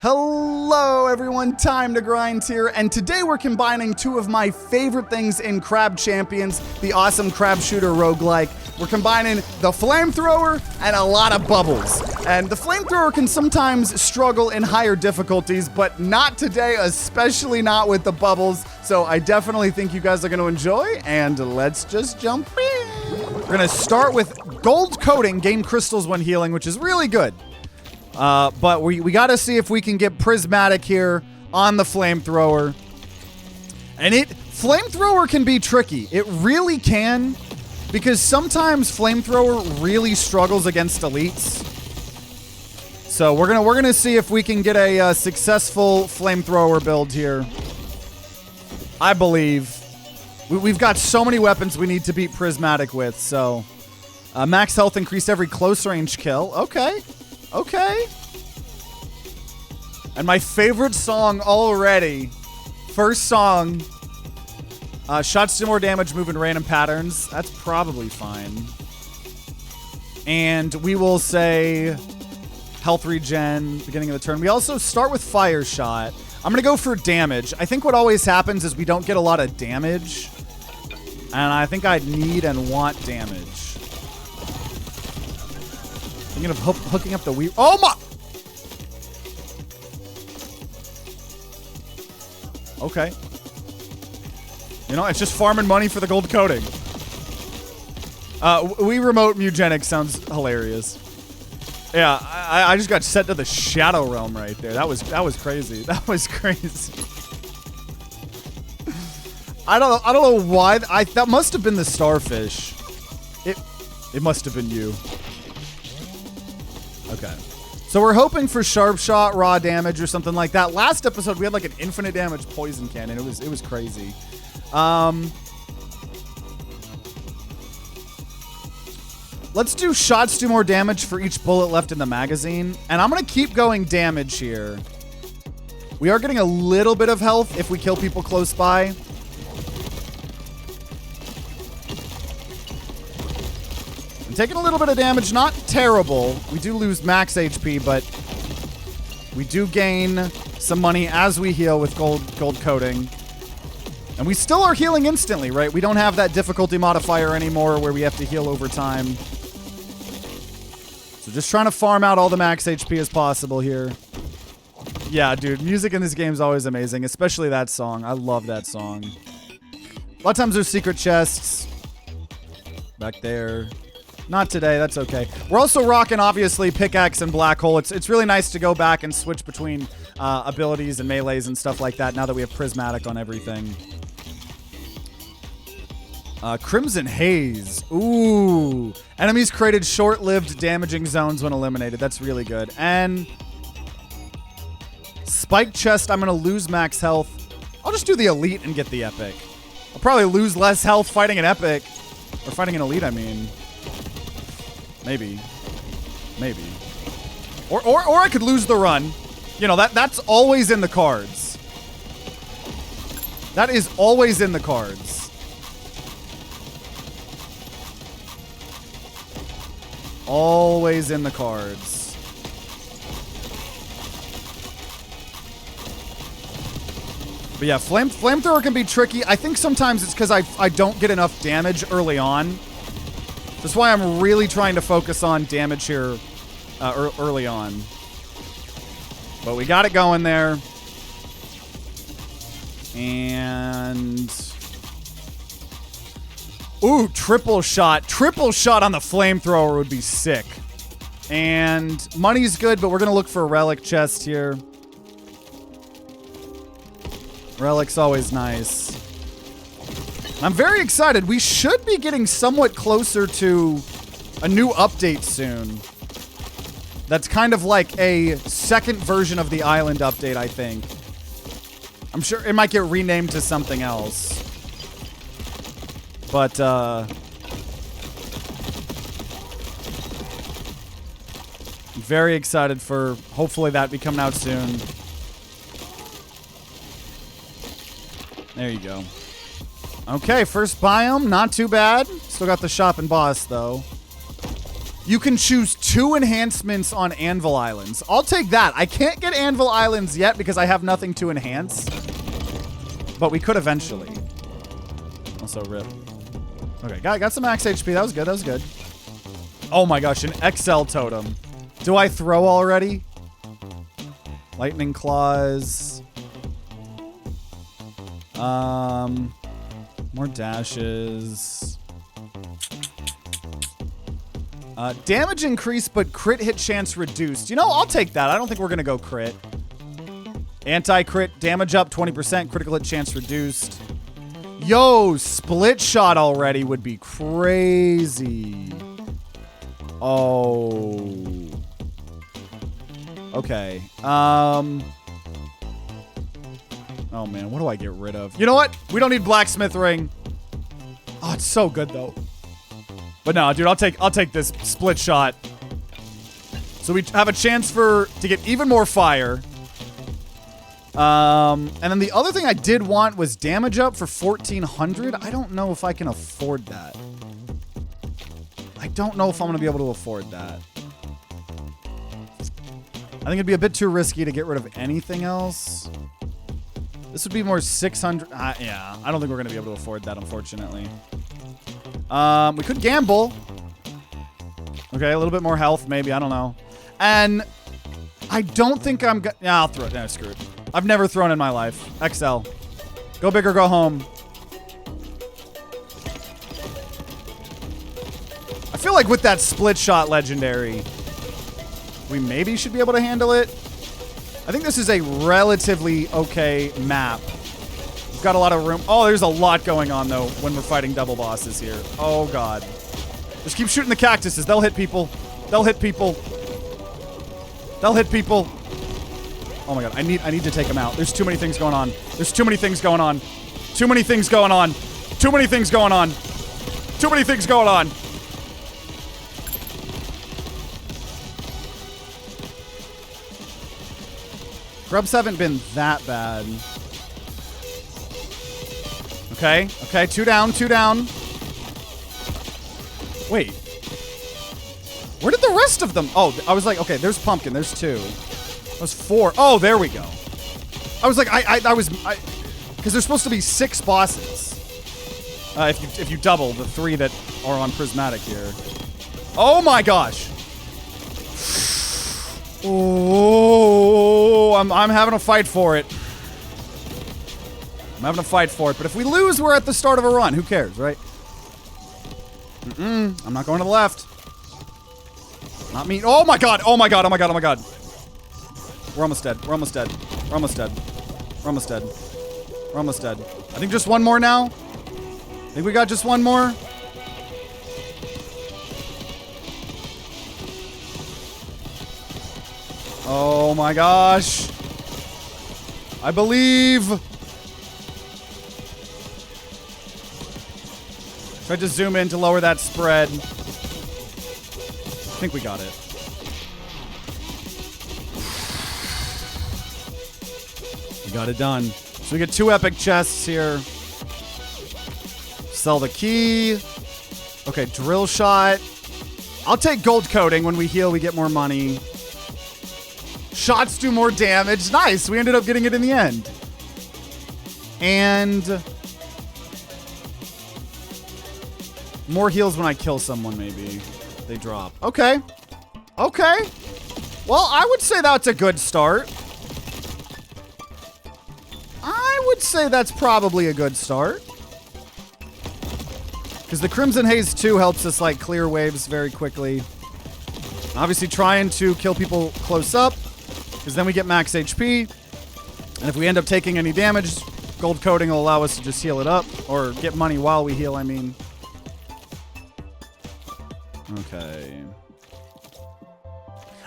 Hello everyone, TimeToGrind here, and today we're combining two of my favorite things in Crab Champions, the awesome crab shooter roguelike. We're combining the Flamethrower and a lot of bubbles. And the Flamethrower can sometimes struggle in higher difficulties, but not today, especially not with the bubbles. So I definitely think you guys are going to enjoy, and let's just jump in. We're going to start with gold coating, gain crystals when healing, which is really good. But we got to see if we can get prismatic here on the Flamethrower. And Flamethrower can be tricky. It really can, because sometimes Flamethrower really struggles against elites. So we're gonna see if we can get a successful Flamethrower build here. I believe we've got so many weapons we need to beat prismatic with. So max health increased every close range kill. Okay. Okay. And my favorite song already. First song. Shots do more damage, move in random patterns. That's probably fine. And we will say health regen, beginning of the turn. We also start with fire shot. I'm going to go for damage. I think what always happens is we don't get a lot of damage. And I think I need and want damage. Thinking of hooking up the Wii. Oh my! Okay. You know, it's just farming money for the gold coating. Wii remote mugenics sounds hilarious. Yeah, I just got sent to the shadow realm right there. That was crazy. That was crazy. I don't know why. That must have been the starfish. It must have been you. Okay. So we're hoping for sharp shot, raw damage, or something like that. Last episode, we had like an infinite damage poison cannon. It was crazy. Let's do shots do more damage for each bullet left in the magazine. And I'm going to keep going damage here. We are getting a little bit of health if we kill people close by. Taking a little bit of damage, not terrible. We do lose max HP, but we do gain some money as we heal with gold coating. And we still are healing instantly, right? We don't have that difficulty modifier anymore where we have to heal over time. So just trying to farm out all the max HP as possible here. Yeah, dude, music in this game is always amazing, especially that song. I love that song. A lot of times there's secret chests back there. Not today, that's okay. We're also rocking, obviously, Pickaxe and Black Hole. It's really nice to go back and switch between abilities and melees and stuff like that now that we have Prismatic on everything. Crimson Haze. Ooh. Enemies created short-lived damaging zones when eliminated. That's really good. And Spike Chest, I'm going to lose max health. I'll just do the Elite and get the Epic. I'll probably lose less health fighting an Epic. Or fighting an Elite, I mean. Maybe. Or I could lose the run. You know, that's always in the cards. That is always in the cards. Always in the cards. But yeah, Flamethrower can be tricky. I think sometimes it's because I don't get enough damage early on. That's why I'm really trying to focus on damage here early on. But we got it going there. And... ooh, triple shot. Triple shot on the Flamethrower would be sick. And money's good, but we're going to look for a relic chest here. Relic's always nice. I'm very excited. We should be getting somewhat closer to a new update soon. That's kind of like a second version of the island update, I think. I'm sure it might get renamed to something else. But, very excited for hopefully that be coming out soon. There you go. Okay, first biome, not too bad. Still got the shop and boss, though. You can choose 2 enhancements on Anvil Islands. I'll take that. I can't get Anvil Islands yet because I have nothing to enhance. But we could eventually. Also, rip. Okay, got some max HP. That was good. That was good. Oh my gosh, an XL totem. Do I throw already? Lightning claws. More dashes. Damage increased, but crit hit chance reduced. You know, I'll take that. I don't think we're gonna go crit. Anti-crit, damage up 20%, critical hit chance reduced. Yo, split shot already would be crazy. Oh. Okay. Oh man, what do I get rid of? You know what? We don't need blacksmith ring. Oh, it's so good though. But no, dude, I'll take this split shot. So we have a chance to get even more fire. And then the other thing I did want was damage up for 1400. I don't know if I can afford that. I don't know if I'm going to be able to afford that. I think it'd be a bit too risky to get rid of anything else. This would be more 600. Yeah, I don't think we're going to be able to afford that, unfortunately. We could gamble. Okay, a little bit more health, maybe. I don't know. And I don't think I'm gonna... Yeah, I'll throw it. No, screw it. I've never thrown in my life. XL. Go big or go home. I feel like with that split shot legendary, we maybe should be able to handle it. I think this is a relatively okay map. We've got a lot of room. Oh, there's a lot going on, though, when we're fighting double bosses here. Oh, God. Just keep shooting the cactuses. They'll hit people. They'll hit people. They'll hit people. Oh, my God. I need to take them out. There's too many things going on. There's too many things going on. Too many things going on. Too many things going on. Too many things going on. Grubs haven't been that bad. Okay, okay, 2 down, 2 down. Wait. Where did the rest of them? Oh, I was like, okay, there's pumpkin, there's 2. That was 4. Oh, there we go. I was like, because there's supposed to be 6 bosses. If you double the 3 that are on prismatic here. Oh my gosh. Oh, I'm having a fight for it. I'm having a fight for it. But if we lose, we're at the start of a run. Who cares, right? I'm not going to the left. Not me. Oh my God. Oh my God. Oh my God. Oh my God. We're almost dead. We're almost dead. We're almost dead. We're almost dead. We're almost dead. I think just one more now. I think we got just one more. Oh my gosh. I believe. Tried to zoom in to lower that spread. I think we got it. We got it done. So we get 2 epic chests here. Sell the key. Okay, drill shot. I'll take gold coating. When we heal, we get more money. Shots do more damage. Nice. We ended up getting it in the end. And more heals when I kill someone, maybe. They drop. Okay. Okay. Well, I would say that's a good start. I would say that's probably a good start. Because the Crimson Haze 2 helps us, like, clear waves very quickly. Obviously trying to kill people close up, because then we get max HP. And if we end up taking any damage, gold coating will allow us to just heal it up. Or get money while we heal, I mean. Okay.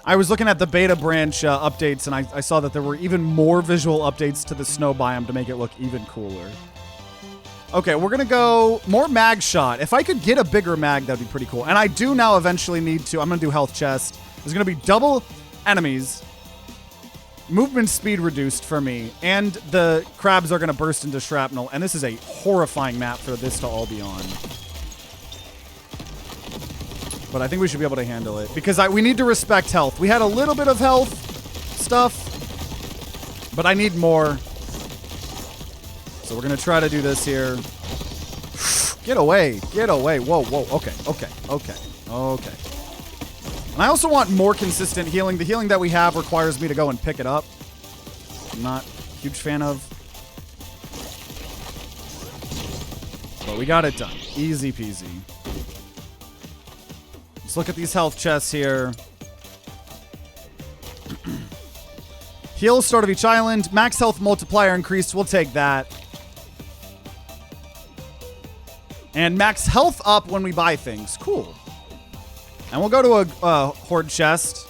I was looking at the beta branch updates, and I saw that there were even more visual updates to the snow biome to make it look even cooler. Okay, we're going to go more mag shot. If I could get a bigger mag, that'd be pretty cool. And I do now eventually need to... I'm going to do health chest. There's going to be double enemies. Movement speed reduced for me. And the crabs are going to burst into shrapnel. And this is a horrifying map for this to all be on. But I think we should be able to handle it. Because we need to respect health. We had a little bit of health stuff. But I need more. So we're going to try to do this here. Get away. Get away. Whoa, whoa. Okay, okay, okay, okay. And I also want more consistent healing. The healing that we have requires me to go and pick it up. I'm not a huge fan of. But we got it done. Easy peasy. Let's look at these health chests here. Heal, start of each island. Max health multiplier increased. We'll take that. And max health up when we buy things. Cool. And we'll go to a horde chest.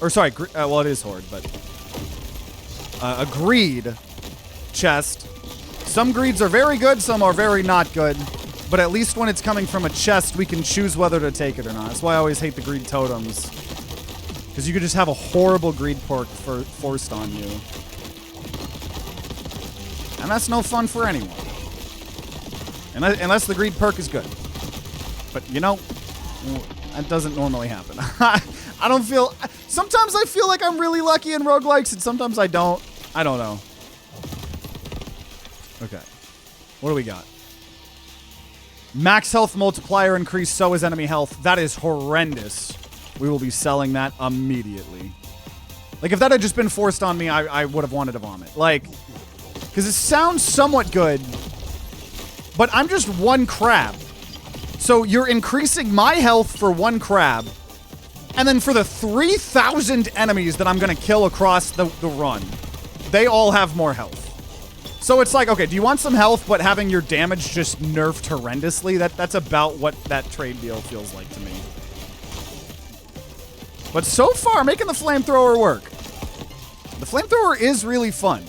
Or sorry, well it is horde, but a greed chest. Some greeds are very good, some are very not good. But at least when it's coming from a chest, we can choose whether to take it or not. That's why I always hate the greed totems. Because you could just have a horrible greed perk forced on you. And that's no fun for anyone. Unless the greed perk is good. But, you know, that doesn't normally happen. I don't feel... Sometimes I feel like I'm really lucky in roguelikes, and sometimes I don't. I don't know. Okay. What do we got? Max health multiplier increased, so is enemy health. That is horrendous. We will be selling that immediately. Like, if that had just been forced on me, I would have wanted to vomit. Like, because it sounds somewhat good, but I'm just one crab. So you're increasing my health for one crab, and then for the 3,000 enemies that I'm going to kill across the run, they all have more health. So it's like, okay, do you want some health, but having your damage just nerfed horrendously? That's about what that trade deal feels like to me. But so far, making the flamethrower work. The flamethrower is really fun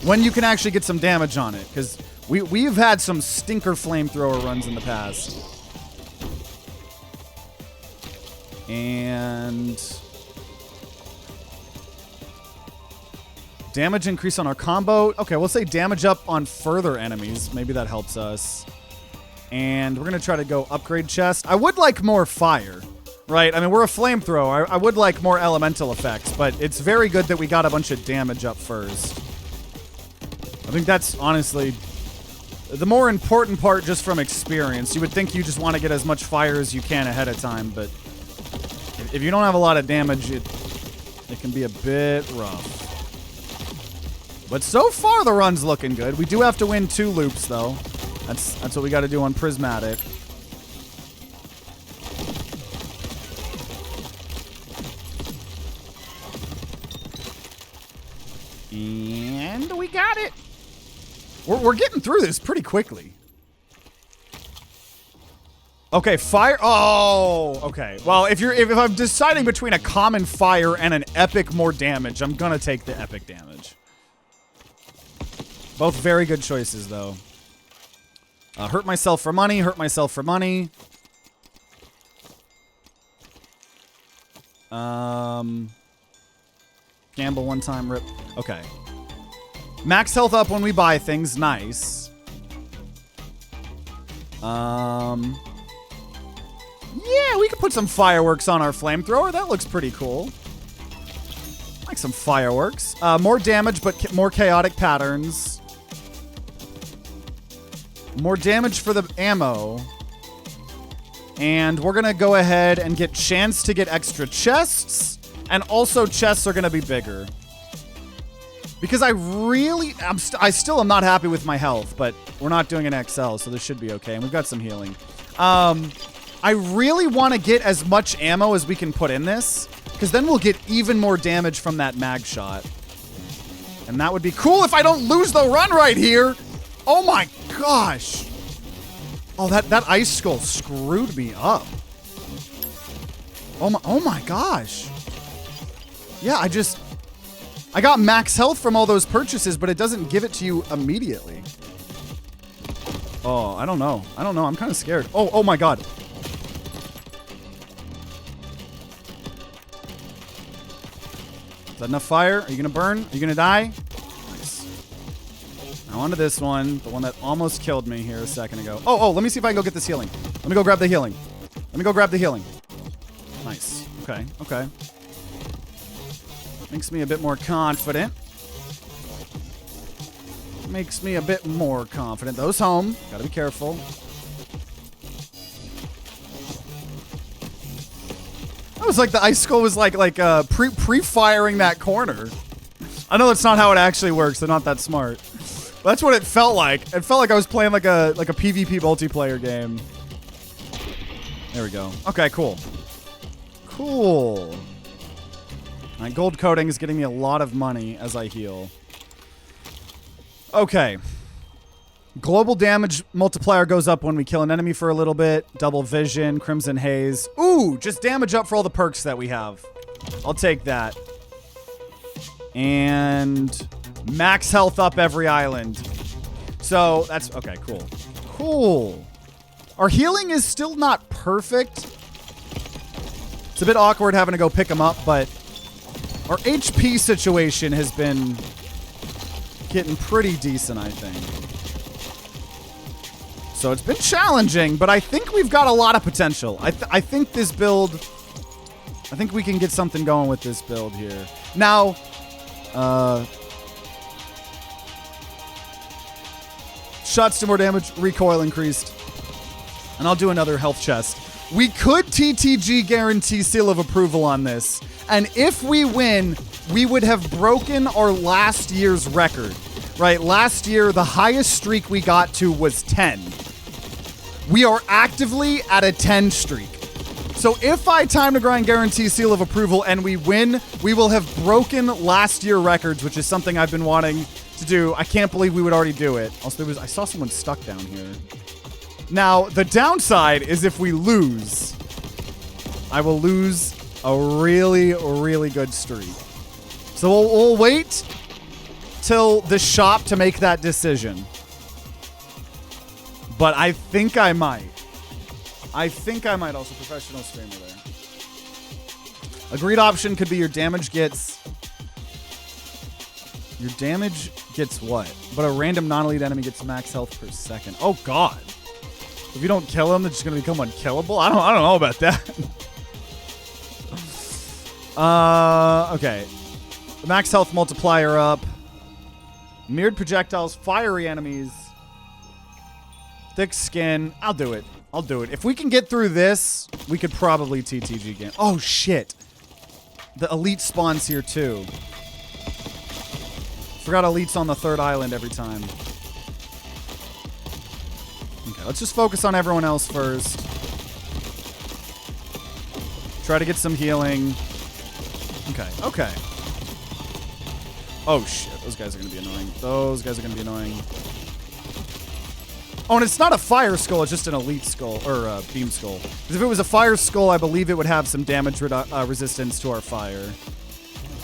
when you can actually get some damage on it, because we've had some stinker flamethrower runs in the past. And damage increase on our combo. Okay, we'll say damage up on further enemies. Maybe that helps us. And we're going to try to go upgrade chest. I would like more fire, right? I mean, we're a flamethrower. I would like more elemental effects, but it's very good that we got a bunch of damage up first. I think that's honestly the more important part just from experience. You would think you just want to get as much fire as you can ahead of time, but if you don't have a lot of damage, it can be a bit rough. But so far, the run's looking good. We do have to win 2 loops, though. That's what we got to do on Prismatic. And we got it. We're getting through this pretty quickly. Okay, fire. Oh, okay. Well, if I'm deciding between a common fire and an epic more damage, I'm gonna take the epic damage. Both very good choices, though. Hurt myself for money. Hurt myself for money. Gamble one time. Rip. Okay. Max health up when we buy things. Nice. Yeah, we could put some fireworks on our flamethrower. That looks pretty cool. Like some fireworks. More damage, but more chaotic patterns. More damage for the ammo. And we're going to go ahead and get chance to get extra chests. And also chests are going to be bigger. Because I still am not happy with my health, but we're not doing an XL, so this should be okay. And we've got some healing. I really want to get as much ammo as we can put in this, because then we'll get even more damage from that mag shot. And that would be cool if I don't lose the run right here. Oh my gosh. Oh, that ice skull screwed me up. Oh my gosh. Yeah, I got max health from all those purchases, but it doesn't give it to you immediately. Oh, I don't know. I'm kind of scared. Oh my god. Is that enough fire? Are you going to burn? Are you going to die? Nice. Now onto this one. The one that almost killed me here a second ago. Oh, let me see if I can go get this healing. Let me go grab the healing. Let me go grab the healing. Nice. Okay, okay. Makes me a bit more confident. Makes me a bit more confident. Those home. Gotta be careful. That was like the ice skull was like pre-firing that corner. I know that's not how it actually works. They're not that smart. But that's what it felt like. It felt like I was playing like a PvP multiplayer game. There we go. Okay, cool. Cool. All right, gold coating is getting me a lot of money as I heal. Okay. Global damage multiplier goes up when we kill an enemy for a little bit. Double vision, crimson haze. Ooh, just damage up for all the perks that we have. I'll take that. And max health up every island. So that's okay, cool. Cool. Our healing is still not perfect. It's a bit awkward having to go pick them up, but our HP situation has been getting pretty decent, I think. So it's been challenging, but I think we've got a lot of potential. I think this build, I think we can get something going with this build here. Now, shots to more damage, recoil increased. And I'll do another health chest. We could TTG guarantee seal of approval on this. And if we win, we would have broken our last year's record. Right? Last year, the highest streak we got to was 10. We are actively at a 10 streak. So if I TimeToGrind guarantee seal of approval and we win, we will have broken last year records, which is something I've been wanting to do. I can't believe we would already do it. Also, I saw someone stuck down here. Now, the downside is if we lose, I will lose a really, really good streak. So we'll wait till the shop to make that decision. But I think I might. I think I might. Also, professional streamer there. Agreed option could be your damage gets... Your damage gets what? But a random non-elite enemy gets max health per second. Oh, God. If you don't kill them, they're just going to become unkillable? I don't know about that. Okay. The max health multiplier up. Mirrored projectiles, fiery enemies. Thick skin. I'll do it. I'll do it. If we can get through this, we could probably TTG game. Oh, shit. The elite spawns here, too. Forgot elites on the third island every time. Okay, let's just focus on everyone else first. Try to get some healing. Okay, okay. Oh, shit. Those guys are going to be annoying. Those guys are going to be annoying. Oh, and it's not a fire skull. It's just an elite skull, or beam skull. Because if it was a fire skull, I believe it would have some damage resistance to our fire.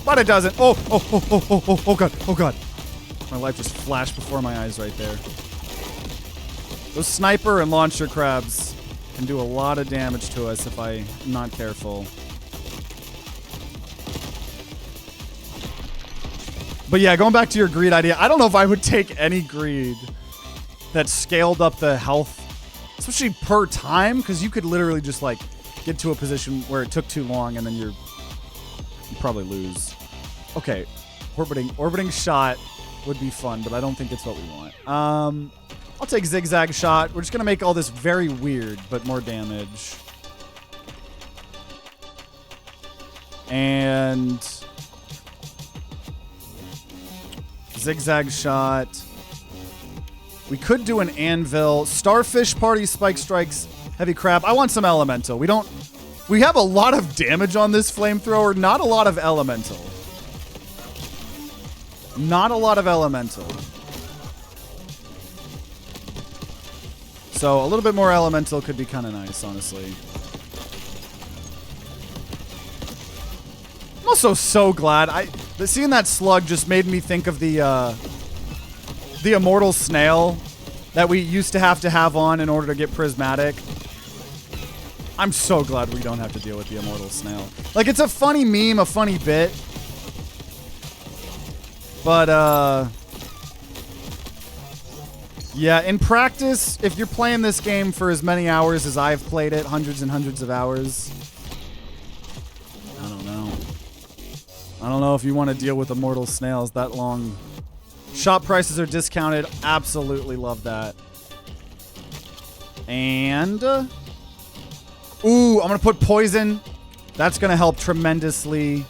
But it doesn't. Oh, oh, oh, oh, oh, oh, oh, God. Oh, God. My life just flashed before my eyes right there. Those sniper and launcher crabs can do a lot of damage to us if I'm not careful. But yeah, going back to your greed idea, I don't know if I would take any greed that scaled up the health, especially per time, because you could literally just like get to a position where it took too long and then you'd probably lose. Okay, orbiting shot would be fun, but I don't think it's what we want. I'll take zigzag shot. We're just gonna make all this very weird, but more damage. And zigzag shot. We could do an anvil. Starfish party, spike strikes, heavy crab. I want some elemental. We have a lot of damage on this flamethrower, not a lot of elemental. Not a lot of elemental. So a little bit more elemental could be kind of nice, honestly. I'm also so glad. Seeing that slug just made me think of the immortal snail that we used to have on in order to get prismatic. I'm so glad we don't have to deal with the immortal snail. Like, it's a funny meme, a funny bit. But, Yeah, in practice, if you're playing this game for as many hours as I've played it, hundreds and hundreds of hours, I don't know. I don't know if you want to deal with immortal snails that long. Shop prices are discounted. Absolutely love that. And, ooh, I'm going to put poison. That's going to help tremendously.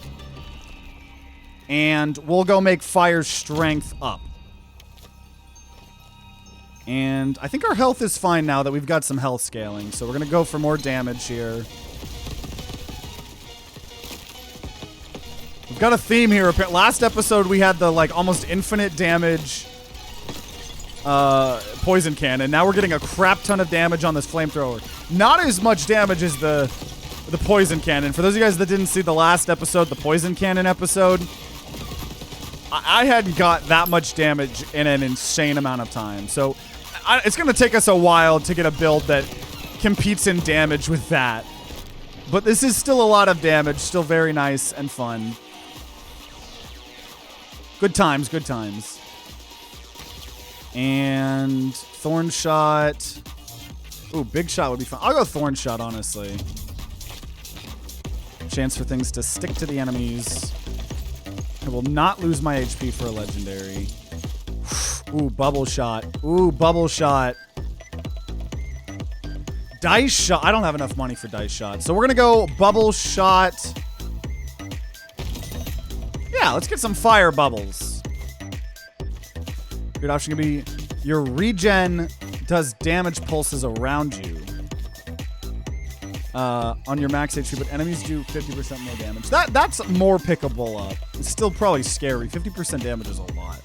And we'll go make fire strength up. And I think our health is fine now that we've got some health scaling. So we're going to go for more damage here. We've got a theme here. Last episode, we had the, like, almost infinite damage poison cannon. Now we're getting a crap ton of damage on this flamethrower. Not as much damage as the poison cannon. For those of you guys that didn't see the last episode, the poison cannon episode, I hadn't got that much damage in an insane amount of time. So it's going to take us a while to get a build that competes in damage with that. But this is still a lot of damage. Still very nice and fun. Good times, good times. And Thorn Shot. Ooh, Big Shot would be fun. I'll go Thorn Shot, honestly. Chance for things to stick to the enemies. I will not lose my HP for a legendary. Ooh, Bubble Shot. Ooh, Bubble Shot. Dice Shot. I don't have enough money for Dice Shot. So we're going to go Bubble Shot. Yeah, let's get some fire bubbles. Good option could be your regen does damage pulses around you on your max HP, but enemies do 50% more damage. That's more pickable up. It's still probably scary. 50% damage is a lot.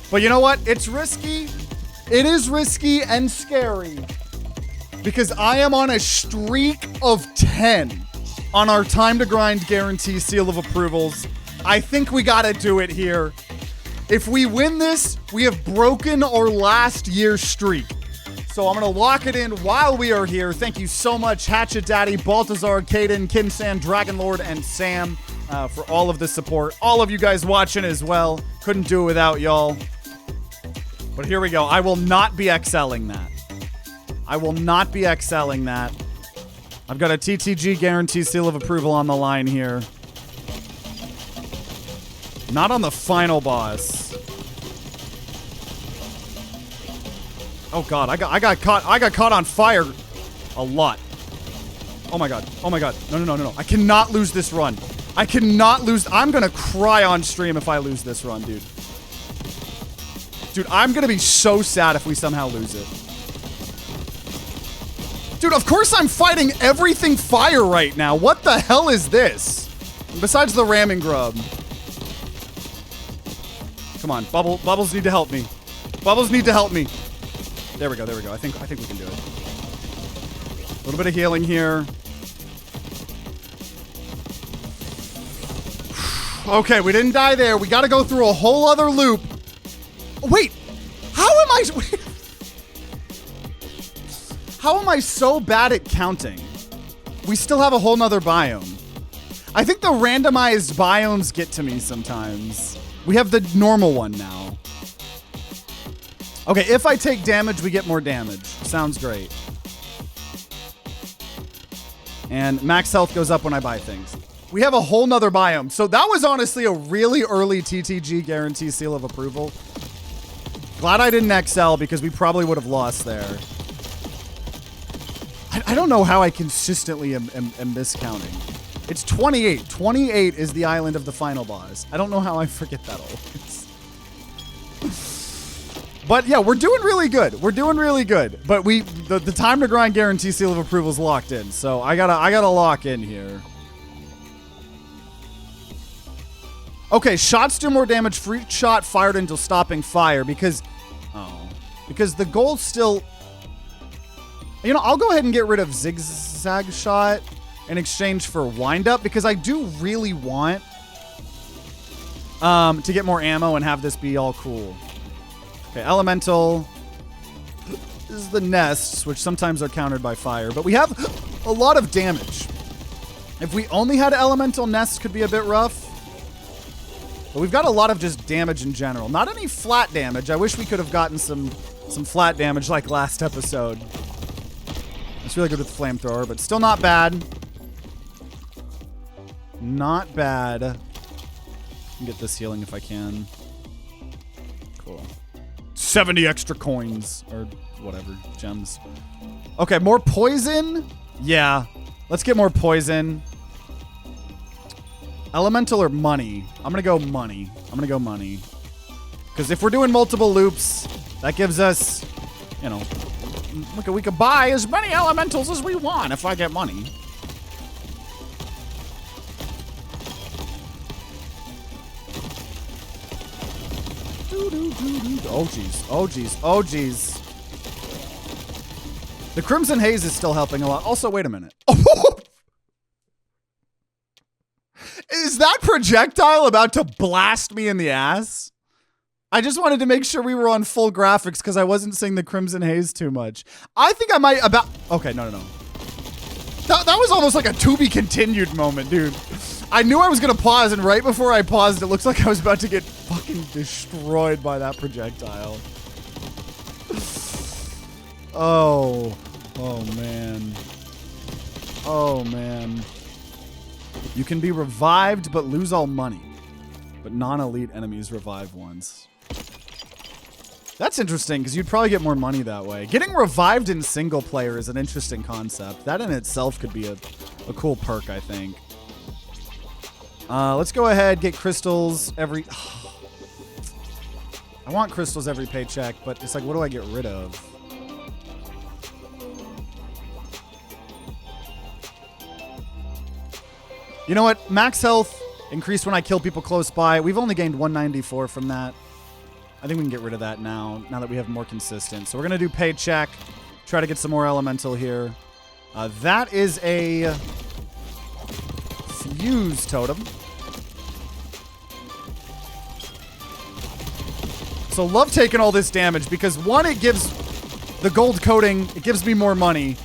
But you know what? It's risky. It is risky and scary because I am on a streak of 10 on our time to grind guarantee seal of approvals. I think we got to do it here. If we win this, we have broken our last year's streak. So I'm going to lock it in while we are here. Thank you so much, HatchetDaddy, Baltazár, Kaiden, Kinsan, DragonLord, and Sam for all of the support. All of you guys watching as well. Couldn't do it without y'all. But here we go. I will not be excelling that. I will not be excelling that. I've got a TTG guarantee seal of approval on the line here. Not on the final boss. Oh god, I got caught on fire a lot. Oh my god. Oh my god. No. I cannot lose this run. I cannot lose. I'm gonna cry on stream if I lose this run, dude. Dude, I'm gonna be so sad if we somehow lose it. Dude, of course I'm fighting everything fire right now. What the hell is this? Besides the ramming grub. Come on, Bubbles need to help me. Bubbles need to help me. There we go. I think we can do it. A little bit of healing here. Okay, we didn't die there. We got to go through a whole other loop. Wait, how am I so bad at counting? We still have a whole nother biome. I think the randomized biomes get to me sometimes. We have the normal one now. Okay, if I take damage, we get more damage. Sounds great. And max health goes up when I buy things. We have a whole nother biome. So that was honestly a really early TTG guarantee seal of approval. Glad I didn't excel because we probably would have lost there. I don't know how I consistently am miscounting. It's 28. 28 is the island of the final boss. I don't know how I forget that always. But yeah, we're doing really good. We're doing really good. But the time to grind guarantee seal of approval is locked in. So I gotta lock in here. Okay, shots do more damage. Free shot fired until stopping fire because the goal still. You know, I'll go ahead and get rid of zigzag shot in exchange for wind up because I do really want to get more ammo and have this be all cool. Okay, elemental. This is the nests, which sometimes are countered by fire, but we have a lot of damage. If we only had elemental nests, could be a bit rough. But we've got a lot of just damage in general. Not any flat damage. I wish we could have gotten some some flat damage like last episode. It's really good with the Flamethrower, but still not bad. Not bad. I can get this healing if I can. Cool. 70 extra coins, or whatever, gems. Okay, more poison? Yeah. Let's get more poison. Elemental or money? I'm gonna go money. I'm gonna go money. Because if we're doing multiple loops, that gives us, you know, we could buy as many elementals as we want if I get money. Oh, jeez. Oh, jeez. Oh, jeez. The Crimson Haze is still helping a lot. Also, wait a minute. Is that projectile about to blast me in the ass? I just wanted to make sure we were on full graphics because I wasn't seeing the Crimson Haze too much. I think I might about... Okay, no. That was almost like a to be continued moment, dude. I knew I was going to pause, and right before I paused, it looks like I was about to get fucking destroyed by that projectile. Oh man. Oh, man. You can be revived, but lose all money. But non-elite enemies revive once. That's interesting, because you'd probably get more money that way. Getting revived in single player is an interesting concept. That in itself could be a cool perk, I think. Let's go ahead, get crystals every... I want crystals every paycheck, but it's like, what do I get rid of? You know what? Max health increased when I kill people close by. We've only gained 194 from that. I think we can get rid of that now that we have more consistent. So we're going to do paycheck. Try to get some more elemental here. That is a fuse totem. So love taking all this damage because one, it gives the gold coating, it gives me more money.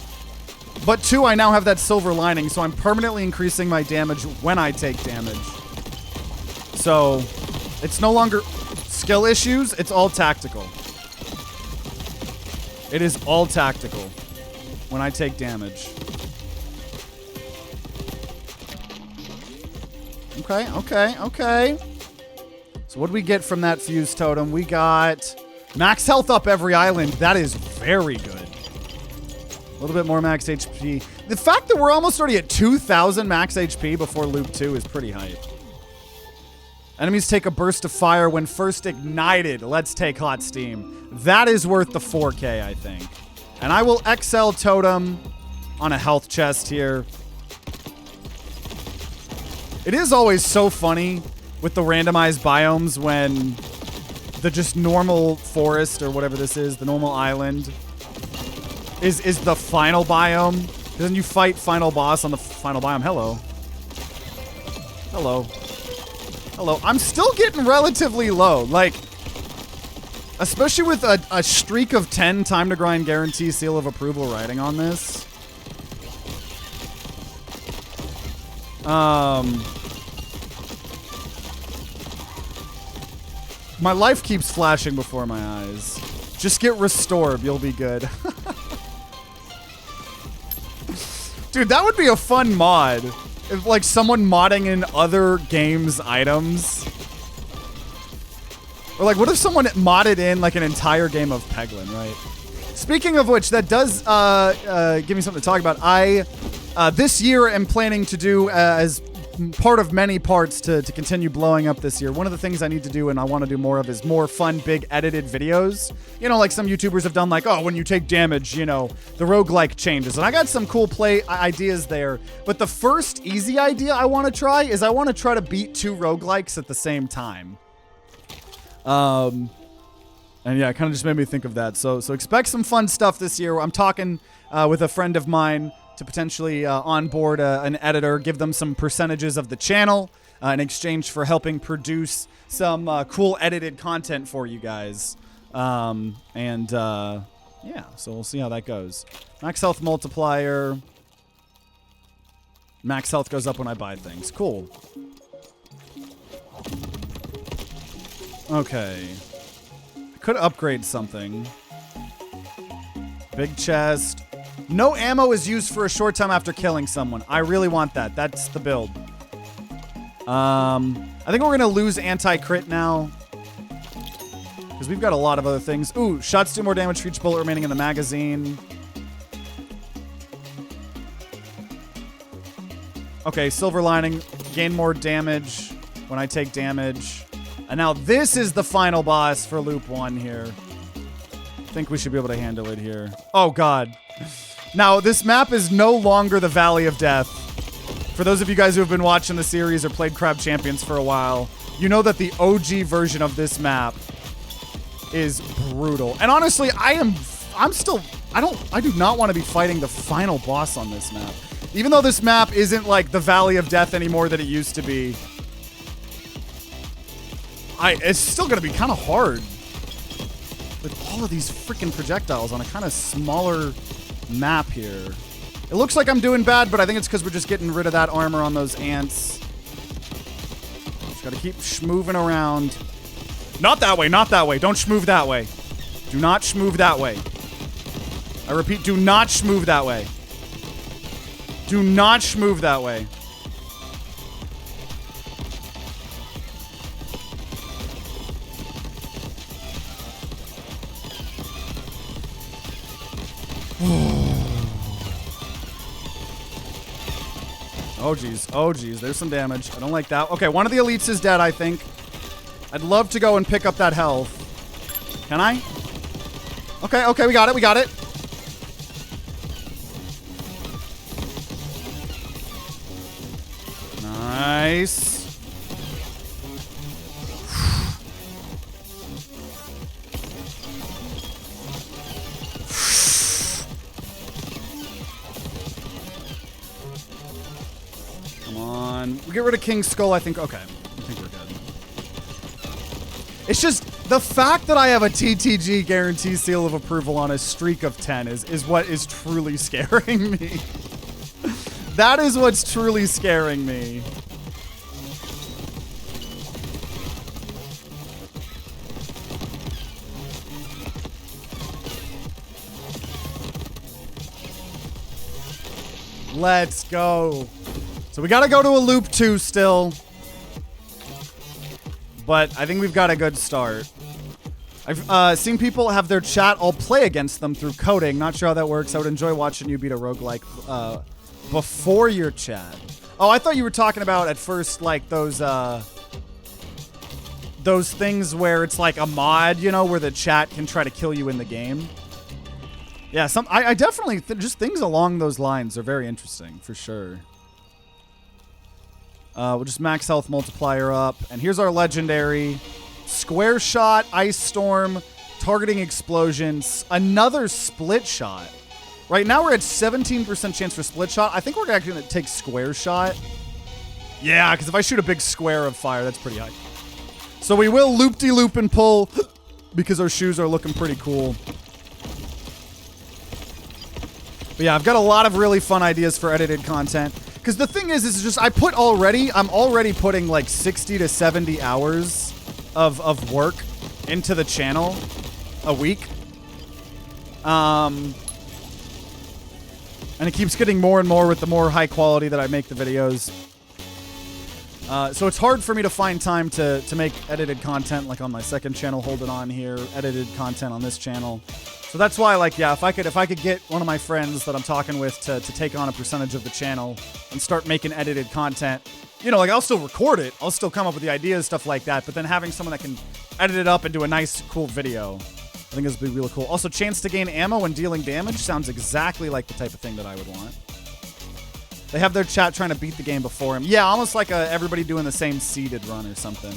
But two, I now have that silver lining, so I'm permanently increasing my damage when I take damage. So it's no longer skill issues, it's all tactical. It is all tactical when I take damage. Okay. So what do we get from that fuse totem? We got max health up every island. That is very good. A little bit more max HP. The fact that we're almost already at 2,000 max HP before loop 2 is pretty hype. Enemies take a burst of fire when first ignited. Let's take hot steam. That is worth the 4K, I think. And I will XL totem on a health chest here. It is always so funny with the randomized biomes when the just normal forest or whatever this is, the normal island, is the final biome. Then you fight final boss on the final biome. Hello. I'm still getting relatively low. Like, especially with a streak of 10 time to grind guarantee seal of approval riding on this. My life keeps flashing before my eyes. Just get restored. You'll be good. Dude, that would be a fun mod. If, like, someone modding in other games' items. Or, like, what if someone modded in, like, an entire game of Peglin, right? Speaking of which, that does give me something to talk about. I, this year, am planning to do, as part of many parts to continue blowing up this year. One of the things I need to do and I want to do more of is more fun, big edited videos. You know, like some YouTubers have done, like, oh, when you take damage, you know, the roguelike changes. And I got some cool play ideas there. But the first easy idea I want to try is I want to try to beat 2 roguelikes at the same time. And yeah, it kind of just made me think of that. So expect some fun stuff this year. I'm talking with a friend of mine to potentially onboard an editor, give them some percentages of the channel in exchange for helping produce some cool edited content for you guys. Yeah, so we'll see how that goes. Max health multiplier. Max health goes up when I buy things. Cool. Okay. I could upgrade something. Big chest. No ammo is used for a short time after killing someone. I really want that. That's the build. I think we're going to lose anti-crit now. Because we've got a lot of other things. Ooh, shots do more damage for each bullet remaining in the magazine. Okay, silver lining. Gain more damage when I take damage. And now this is the final boss for loop 1 here. I think we should be able to handle it here. Oh, God. Now, this map is no longer the Valley of Death. For those of you guys who have been watching the series or played Crab Champions for a while, you know that the OG version of this map is brutal. And honestly, I do not want to be fighting the final boss on this map. Even though this map isn't like the Valley of Death anymore that it used to be, it's still going to be kind of hard with all of these freaking projectiles on a kind of smaller map here. It looks like I'm doing bad, but I think it's because we're just getting rid of that armor on those ants. Just got to keep schmoving around. Not that way, not that way. Don't schmoove that way. Do not schmoove that way. I repeat, do not schmoove that way. Do not schmoove that way. Oh, geez. Oh, geez. There's some damage. I don't like that. Okay, one of the elites is dead, I think. I'd love to go and pick up that health. Can I? Okay, okay, we got it. We got it. Nice. Come on. We get rid of King's Skull, I think. Okay. I think we're good. It's just the fact that I have a TTG guarantee seal of approval on a streak of 10 is what is truly scaring me. That is what's truly scaring me. Let's go. So we got to go to a loop 2 still. But I think we've got a good start. I've seen people have their chat all play against them through coding. Not sure how that works. I would enjoy watching you beat a roguelike before your chat. Oh, I thought you were talking about at first like those things where it's like a mod, you know, where the chat can try to kill you in the game. Yeah, I definitely just things along those lines are very interesting for sure. We'll just max health multiplier up, and here's our legendary square shot, ice storm, targeting explosions, another split shot. Right now we're at 17% chance for split shot. I think we're actually going to take square shot. Yeah, because if I shoot a big square of fire, that's pretty high. So we will loop-de-loop and pull because our shoes are looking pretty cool. But yeah, I've got a lot of really fun ideas for edited content. Because the thing is just I'm already putting like 60 to 70 hours of work into the channel a week. And it keeps getting more and more with the more high quality that I make the videos. So it's hard for me to find time to make edited content like on my second channel, Hold It On here, edited content on this channel. So that's why, like, yeah, if I could get one of my friends that I'm talking with to take on a percentage of the channel and start making edited content, you know, like I'll still record it, I'll still come up with the ideas, stuff like that, but then having someone that can edit it up and do a nice, cool video, I think this would be really cool. Also, chance to gain ammo when dealing damage sounds exactly like the type of thing that I would want. They have their chat trying to beat the game before him. Yeah, almost like everybody doing the same seeded run or something.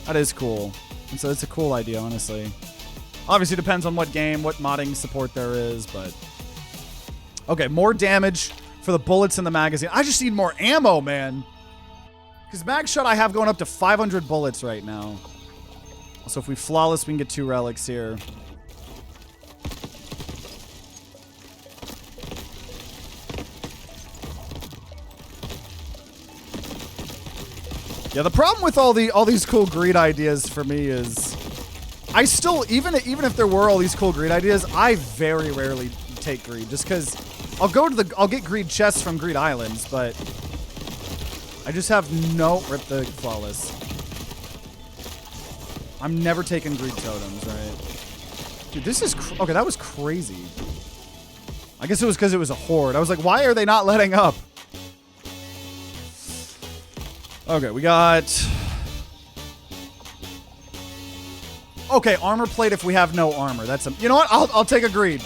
That is cool. And so it's a cool idea, honestly. Obviously, depends on what game, what modding support there is, but... Okay, more damage for the bullets in the magazine. I just need more ammo, man. Because mag shot I have going up to 500 bullets right now. So if we flawless, we can get 2 relics here. Yeah, the problem with all these cool greed ideas for me is I still, even if there were all these cool greed ideas, I very rarely take greed just because I'll get greed chests from greed islands, but I just have no rip the flawless. I'm never taking greed totems, right? Dude, this is okay. That was crazy. I guess it was because it was a horde. I was like, why are they not letting up? Okay, we got. Okay, armor plate if we have no armor. That's a. You know what? I'll take a greed.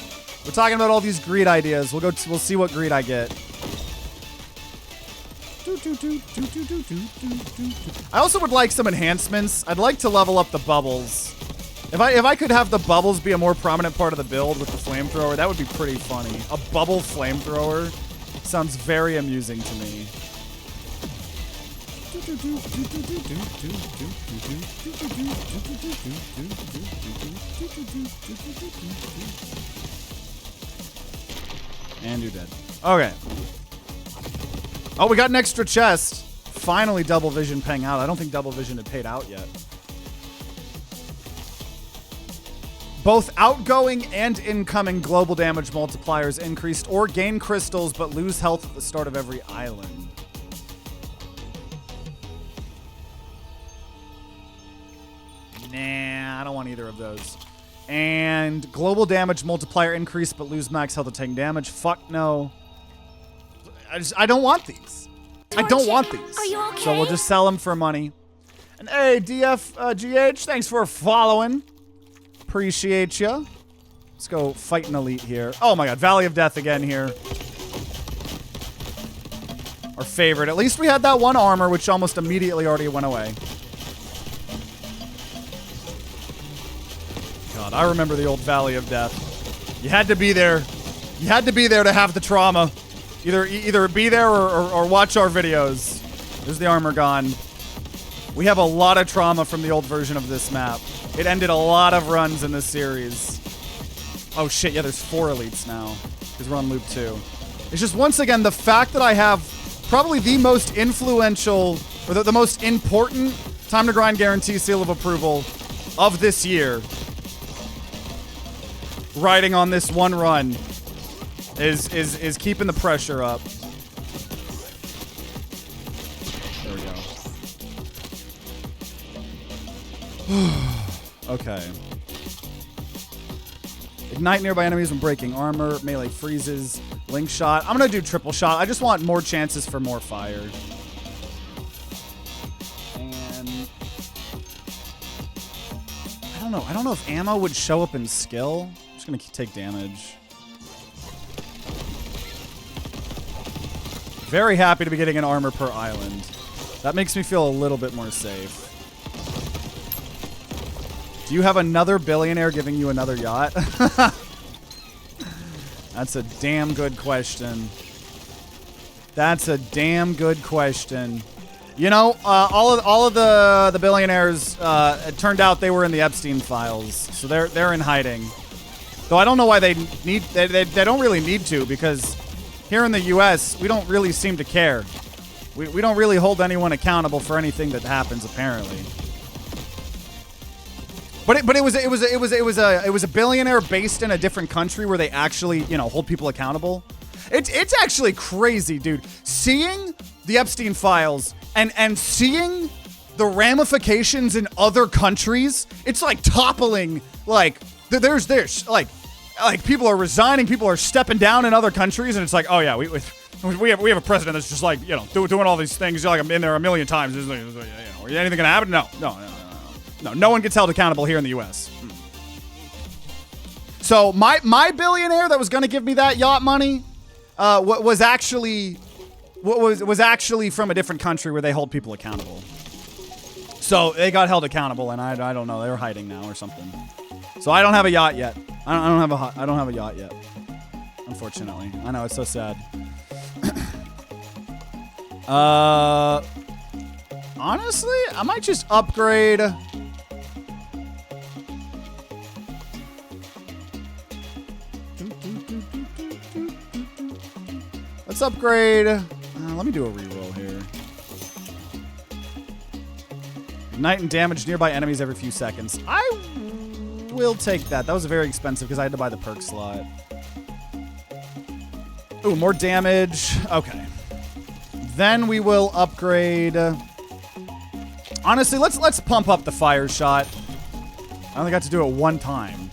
We're talking about all these greed ideas. We'll see what greed I get. I also would like some enhancements. I'd like to level up the bubbles. If I could have the bubbles be a more prominent part of the build with the flamethrower, that would be pretty funny. A bubble flamethrower sounds very amusing to me. And you're dead. Okay. Oh, we got an extra chest. Finally, double vision paying out. I don't think double vision had paid out yet. Both outgoing and incoming global damage multipliers increased or gain crystals but lose health at the start of every island. Nah, I don't want either of those. And global damage multiplier increase but lose max health to taking damage. Fuck no. I don't want these. I don't want these. Are you okay? So we'll just sell them for money. And hey, GH, thanks for following. Appreciate you. Let's go fight an elite here. Oh my god, Valley of Death again here. Our favorite. At least we had that one armor, which almost immediately already went away. God, I remember the old Valley of Death. You had to be there. You had to be there to have the trauma. Either be there or watch our videos. There's the armor gone. We have a lot of trauma from the old version of this map. It ended a lot of runs in this series. Oh shit, yeah, there's 4 elites now. Because we're on loop 2. It's just, once again, the fact that I have probably the most influential, or the most important Time to Grind guarantee seal of approval of this year, riding on this one run, is keeping the pressure up. There we go. Okay. Ignite nearby enemies when breaking armor. Melee freezes. Link shot. I'm gonna do triple shot. I just want more chances for more fire. And I don't know. I don't know if ammo would show up in skill. I'm just gonna take damage. Very happy to be getting an armor per island. That makes me feel a little bit more safe. Do you have another billionaire giving you another yacht? That's a damn good question. That's a damn good question. You know, all of the billionaires, it turned out they were in the Epstein files, so they're in hiding. Though I don't know why they don't really need to, because here in the U.S. we don't really seem to care. We don't really hold anyone accountable for anything that happens, apparently. But it was a billionaire based in a different country where they actually, you know, hold people accountable. It's actually crazy, dude. Seeing the Epstein files and seeing the ramifications in other countries, it's like toppling. Like there's like people are resigning, people are stepping down in other countries, and it's like, oh yeah, we have a president that's just like, you know, doing all these things. Like, I'm in there a million times. Is anything gonna happen? No one gets held accountable here in the U.S. So my billionaire that was gonna give me that yacht money was actually from a different country where they hold people accountable. So they got held accountable, and I don't know, they were hiding now or something. So I don't have a yacht yet. I don't have a yacht yet. Unfortunately, I know, it's so sad. Honestly, I might just upgrade. Let's upgrade. Let me do a reroll here. Ignite and damage nearby enemies every few seconds. I We'll take that. That was very expensive because I had to buy the perk slot. Ooh, more damage. Okay. Then we will upgrade. Honestly, let's pump up the fire shot. I only got to do it one time.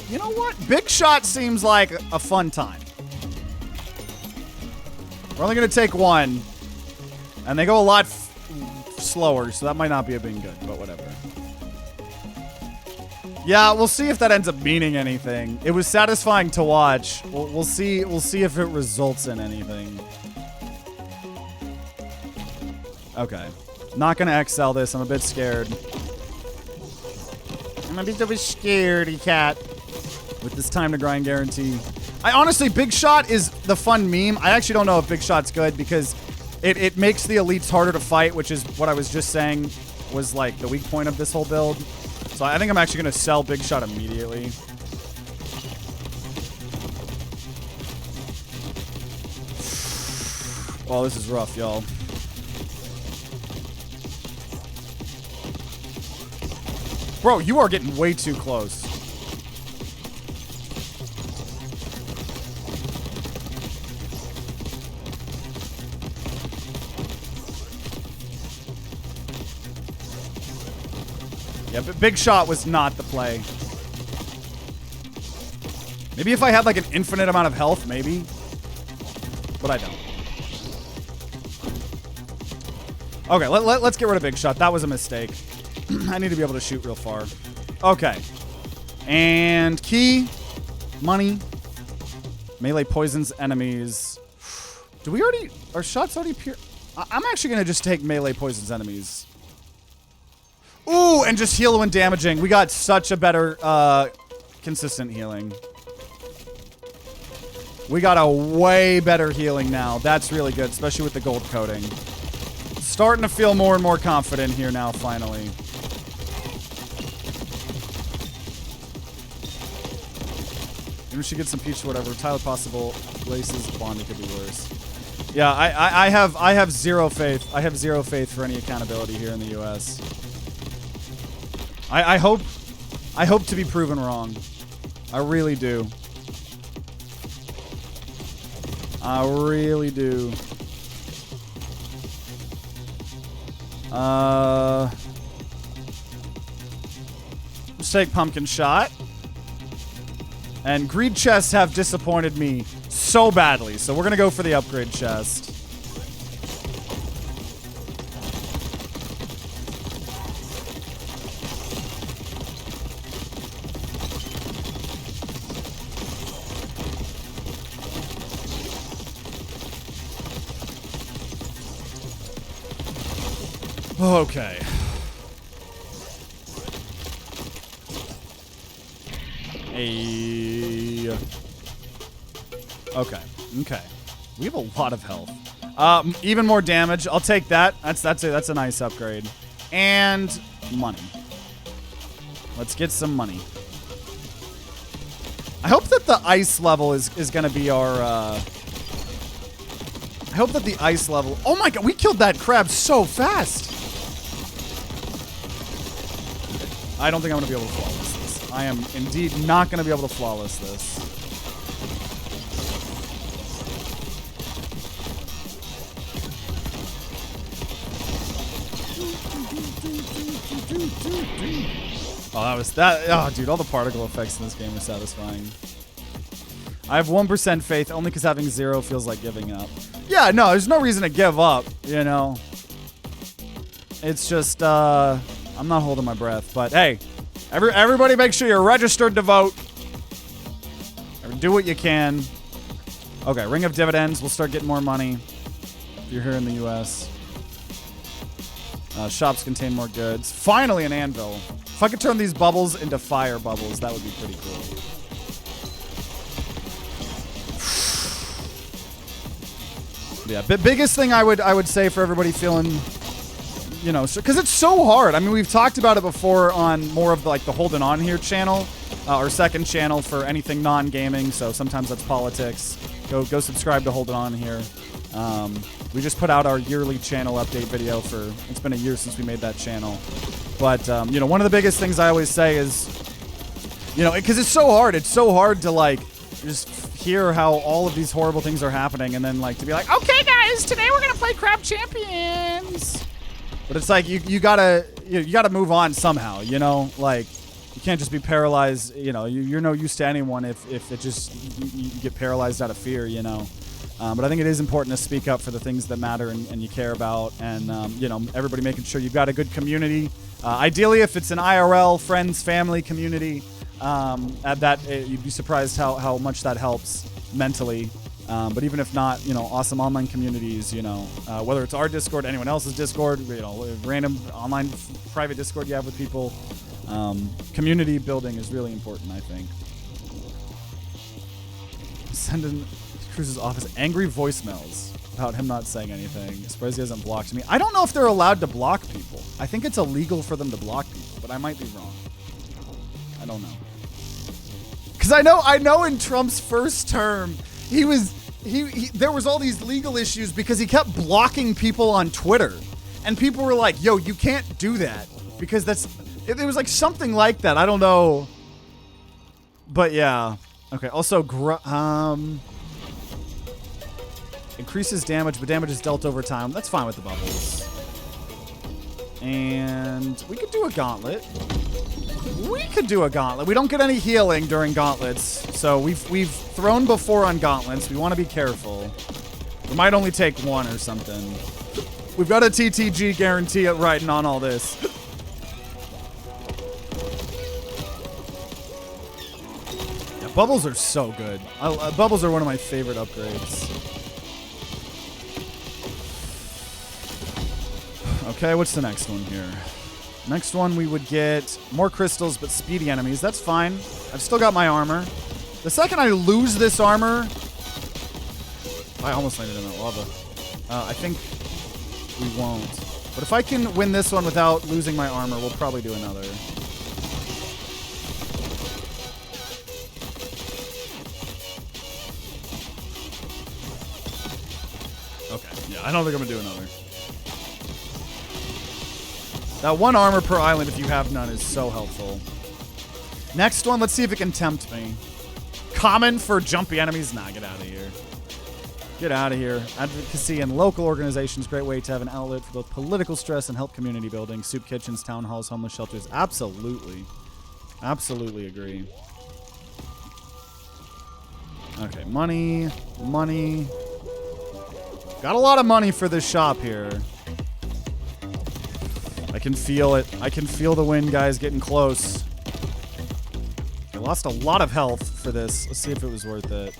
You know what? Big shot seems like a fun time. We're only going to take one. And they go a lot slower, so that might not be a being good, but whatever. Yeah, we'll see if that ends up meaning anything. It was satisfying to watch. We'll see if it results in anything. Okay. Not going to excel this. I'm a bit scared. I'm a bit of a scaredy cat with this time to grind guarantee. I honestly, Big Shot is the fun meme. I actually don't know if Big Shot's good because it makes the elites harder to fight, which is what I was just saying was like the weak point of this whole build. So I think I'm actually going to sell Big Shot immediately. Oh, this is rough, y'all. Bro, you are getting way too close. Yeah, but Big Shot was not the play. Maybe if I had like an infinite amount of health, maybe. But I don't. Okay, let's get rid of Big Shot. That was a mistake. I need to be able to shoot real far. Okay. And key. Money. Melee poisons enemies. Do we already... Are shots already pure? I'm actually going to just take melee poisons enemies. Ooh, and just heal when damaging. We got such a better consistent healing. We got a way better healing now. That's really good, especially with the gold coating. Starting to feel more and more confident here now, finally. Maybe we should get some peach or whatever. Tyler possible. Laces, Bond, it could be worse. Yeah, I have zero faith. I have zero faith for any accountability here in the US. I hope to be proven wrong. I really do. I really do. Let's take Pumpkin Shot. And greed chests have disappointed me so badly, so we're gonna go for the upgrade chest. Okay. Okay. We have a lot of health. Even more damage. I'll take that. That's a nice upgrade. And money. Let's get some money. I hope that the ice level is going to be our... I hope that the ice level... Oh my god, we killed that crab so fast! I don't think I'm going to be able to flawless this. I am indeed not going to be able to flawless this. Oh, that was that. Oh, dude, all the particle effects in this game are satisfying. I have 1% faith only because having 0 feels like giving up. Yeah, no, there's no reason to give up, you know. It's just, I'm not holding my breath. But, hey, everybody make sure you're registered to vote. Do what you can. Okay, Ring of Dividends. We'll start getting more money if you're here in the U.S. Shops contain more goods. Finally, an anvil. If I could turn these bubbles into fire bubbles, that would be pretty cool. Yeah, biggest thing I would say for everybody feeling, you know, because it's so hard. I mean, we've talked about it before on more of the, like the Holding On Here channel, our second channel for anything non-gaming. So sometimes that's politics. Go subscribe to Hold It On here. We just put out our yearly channel update video it's been a year since we made that channel. But, you know, one of the biggest things I always say is, you know, because it's so hard. It's so hard to, like, just hear how all of these horrible things are happening and then, like, to be like, okay, guys, today we're going to play Crab Champions. But it's like, you gotta move on somehow, you know? Like, you can't just be paralyzed, you know? You're no use to anyone if it just, you get paralyzed out of fear, you know? But I think it is important to speak up for the things that matter and you care about. And, you know, everybody making sure you've got a good community. Ideally, if it's an IRL, friends, family community, you'd be surprised how much that helps mentally. But even if not, you know, awesome online communities, you know, whether it's our Discord, anyone else's Discord, you know, random online private Discord you have with people. Community building is really important, I think. Send in Cruz's office angry voicemails about him not saying anything. Surprised he hasn't blocked me. I don't know if they're allowed to block people. I think it's illegal for them to block people, but I might be wrong. I don't know. Because I know in Trump's first term, there was all these legal issues because he kept blocking people on Twitter. And people were like, yo, you can't do that. Because it was like something like that. I don't know. But yeah. Okay, also, increases damage, but damage is dealt over time. That's fine with the bubbles. And we could do a gauntlet. We don't get any healing during gauntlets, so we've thrown before on gauntlets. We want to be careful. We might only take one or something. We've got a TTG guarantee at writing on all this. Yeah, bubbles are so good. Bubbles are one of my favorite upgrades. Okay, what's the next one here? Next one, we would get more crystals, but speedy enemies. That's fine. I've still got my armor. The second I lose this armor... I almost landed in that lava. I think we won't. But if I can win this one without losing my armor, we'll probably do another. Okay, yeah, I don't think I'm going to do another. That one armor per island, if you have none, is so helpful. Next one, let's see if it can tempt me. Common for jumpy enemies? Nah, get out of here. Get out of here. Advocacy and local organizations, great way to have an outlet for both political stress and help community building. Soup kitchens, town halls, homeless shelters. Absolutely. Absolutely agree. Okay, money. Got a lot of money for this shop here. I can feel it. I can feel the wind, guys, getting close. I lost a lot of health for this. Let's see if it was worth it.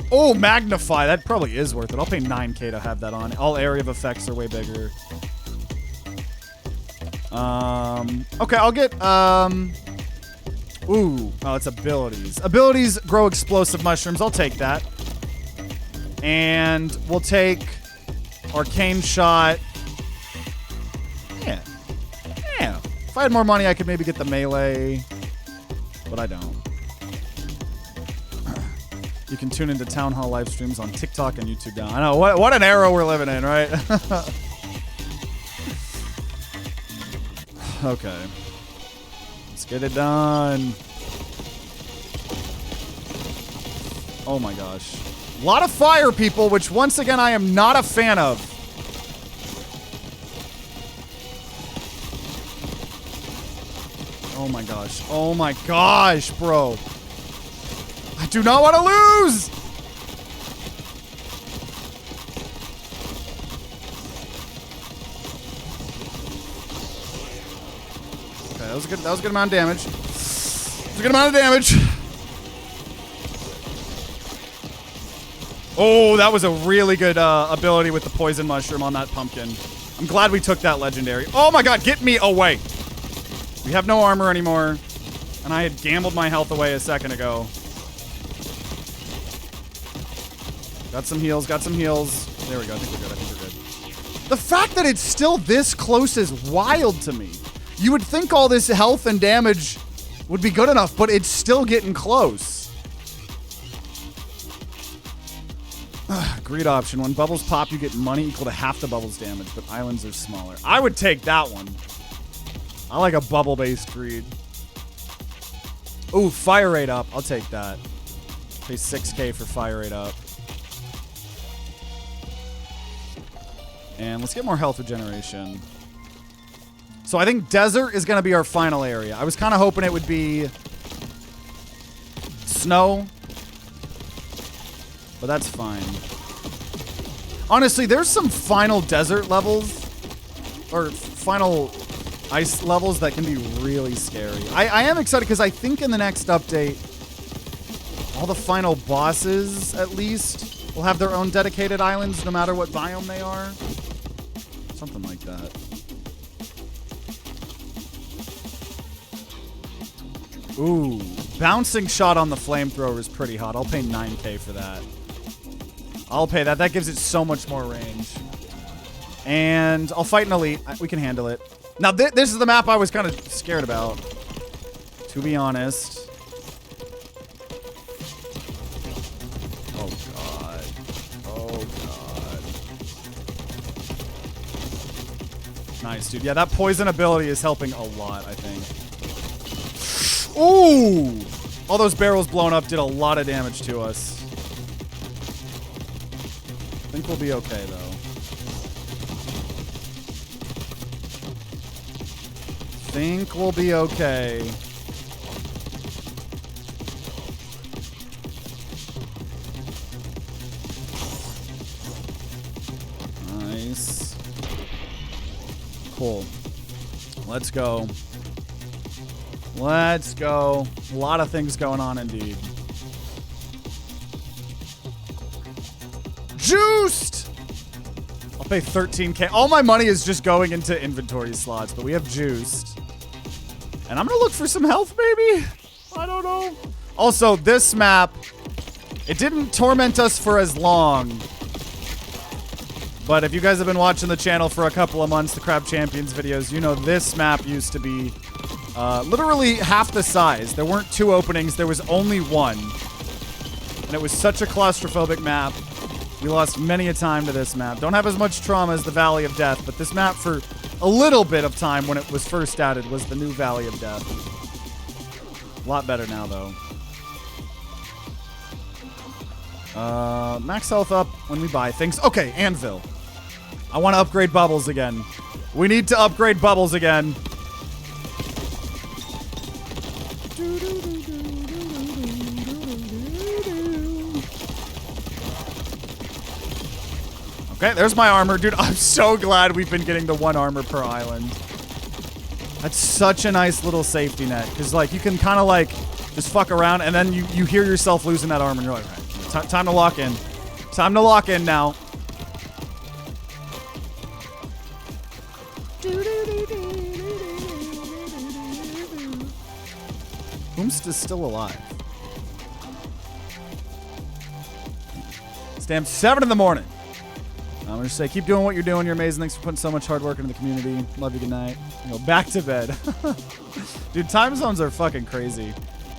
Oh, magnify. That probably is worth it. I'll pay 9K to have that on. All area of effects are way bigger. Okay, I'll get, ooh. Oh, it's abilities. Abilities grow explosive mushrooms. I'll take that. And we'll take arcane shot. Yeah. If I had more money, I could maybe get the melee, but I don't. You can tune into Town Hall live streams on TikTok and YouTube now. I know, what an era we're living in, right? Okay. Let's get it done. Oh my gosh. A lot of fire, people, which once again I am not a fan of. Oh my gosh. Oh my gosh, bro. I do not want to lose. Okay, that was a good amount of damage. Oh, that was a really good ability with the poison mushroom on that pumpkin. I'm glad we took that legendary. Oh my god, get me away. We have no armor anymore, and I had gambled my health away a second ago. Got some heals. There we go. I think we're good. The fact that it's still this close is wild to me. You would think all this health and damage would be good enough, but it's still getting close. Greed option. When bubbles pop, you get money equal to half the bubbles damage, but islands are smaller. I would take that one. I like a bubble-based greed. Ooh, fire rate up. I'll take that. Pay 6K for fire rate up. And let's get more health regeneration. So I think desert is going to be our final area. I was kind of hoping it would be snow, but that's fine. Honestly, there's some final desert levels or final ice levels that can be really scary. I am excited because I think in the next update, all the final bosses, at least, will have their own dedicated islands no matter what biome they are. Something like that. Ooh, bouncing shot on the flamethrower is pretty hot. I'll pay 9K for that. I'll pay that. That gives it so much more range. And I'll fight an elite. We can handle it. Now, this is the map I was kind of scared about, to be honest. Oh, God. Oh, God. Nice, dude. Yeah, that poison ability is helping a lot, I think. Ooh! All those barrels blown up did a lot of damage to us. I think we'll be okay, though. Think we'll be okay. Nice. Cool. Let's go. Let's go. A lot of things going on indeed. Juiced! I'll pay 13K. All my money is just going into inventory slots, but we have juiced. And I'm going to look for some health, maybe? I don't know. Also, this map, it didn't torment us for as long. But if you guys have been watching the channel for a couple of months, the Crab Champions videos, you know this map used to be literally half the size. There weren't 2 openings. There was only 1. And it was such a claustrophobic map. We lost many a time to this map. Don't have as much trauma as the Valley of Death, but this map for a little bit of time when it was first added was the new Valley of Death. A lot better now, though. Max health up when we buy things. Okay, Anvil. I want to upgrade bubbles again. We need to upgrade bubbles again. Okay, there's my armor. Dude, I'm so glad we've been getting the 1 armor per island. That's such a nice little safety net. Because, like, you can kind of, like, just fuck around, and then you hear yourself losing that armor, and you're like, all right, time to lock in. Time to lock in now. Boomst is still alive. It's damn 7 in the morning. I'm going to say, keep doing what you're doing. You're amazing. Thanks for putting so much hard work into the community. Love you. Good night. Go back to bed. Dude, time zones are fucking crazy.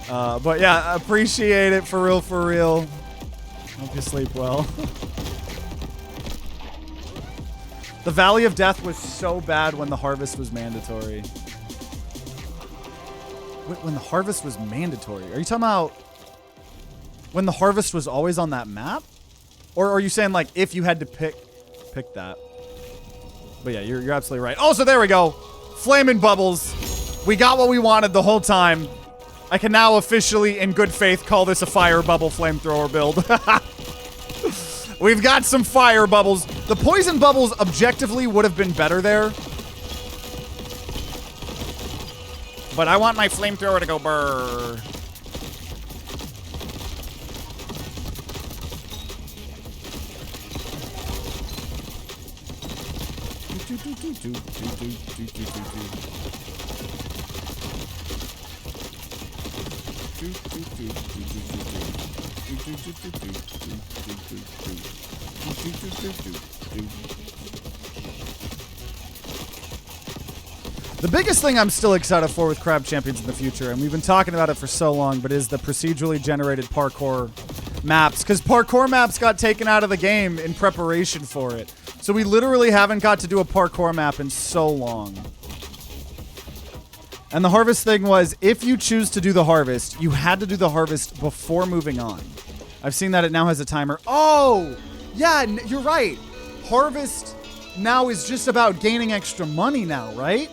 But yeah, appreciate it for real, for real. Hope you sleep well. The Valley of Death was so bad when the harvest was mandatory. Wait, when the harvest was mandatory? Are you talking about when the harvest was always on that map? Or are you saying, like, if you had to pick that? But yeah, you're absolutely right. Oh, so there we go. Flaming bubbles. We got what we wanted the whole time. I can now officially, in good faith, call this a fire bubble flamethrower build. We've got some fire bubbles. The poison bubbles objectively would have been better there. But I want my flamethrower to go brrr. The biggest thing I'm still excited for with Crab Champions in the future, and we've been talking about it for so long, but is the procedurally generated parkour maps because parkour maps got taken out of the game in preparation for it. So we literally haven't got to do a parkour map in so long. And the harvest thing was, if you choose to do the harvest, you had to do the harvest before moving on. I've seen that it now has a timer. Oh, yeah, you're right. Harvest now is just about gaining extra money now, right?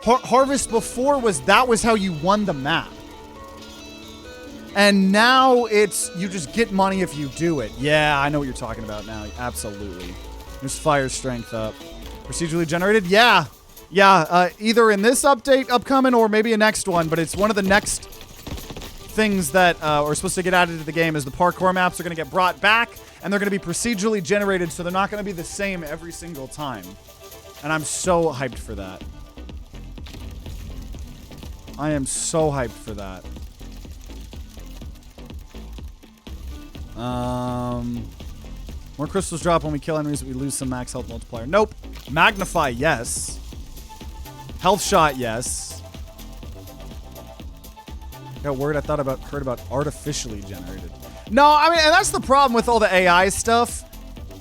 Harvest before was how you won the map. And now it's, you just get money if you do it. Yeah, I know what you're talking about now. Absolutely. There's fire strength up. Procedurally generated? Yeah. Yeah, either in this update upcoming or maybe a next one, but it's one of the next things that are supposed to get added to the game is the parkour maps are going to get brought back, and they're going to be procedurally generated, so they're not going to be the same every single time. And I'm so hyped for that. I am so hyped for that. More crystals drop when we kill enemies, but we lose some max health multiplier. Nope. Magnify, yes. Health shot, yes. Got word I heard about artificially generated. No, I mean, and that's the problem with all the AI stuff,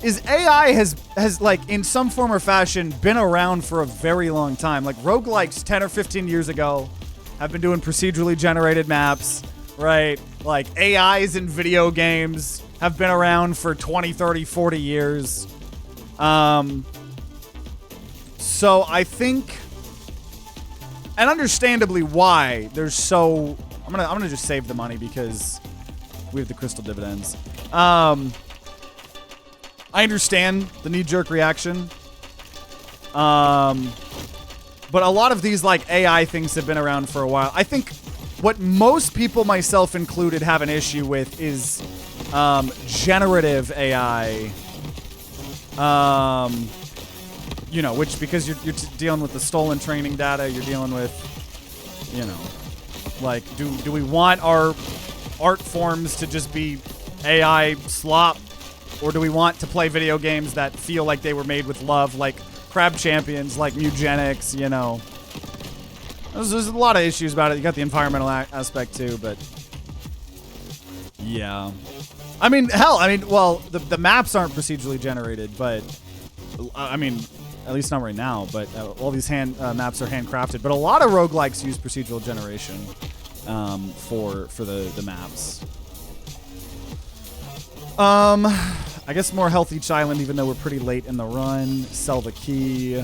is AI has like in some form or fashion been around for a very long time. Like roguelikes 10 or 15 years ago have been doing procedurally generated maps, right? Like AIs in video games have been around for 20, 30, 40 years. So I think, and understandably why there's so, I'm gonna just save the money because we have the crystal dividends. I understand the knee-jerk reaction. But a lot of these like AI things have been around for a while. I think what most people, myself included, have an issue with is generative AI. You know, which because you're dealing with the stolen training data, you're dealing with, you know, like do we want our art forms to just be AI slop, or do we want to play video games that feel like they were made with love, like Crab Champions, like Mugenics, you know? There's a lot of issues about it. You got the environmental aspect too, but yeah. I mean, hell, well, the maps aren't procedurally generated, but I mean, at least not right now, but all these maps are handcrafted. But a lot of roguelikes use procedural generation for the maps. I guess more health each island, even though we're pretty late in the run. Sell the key.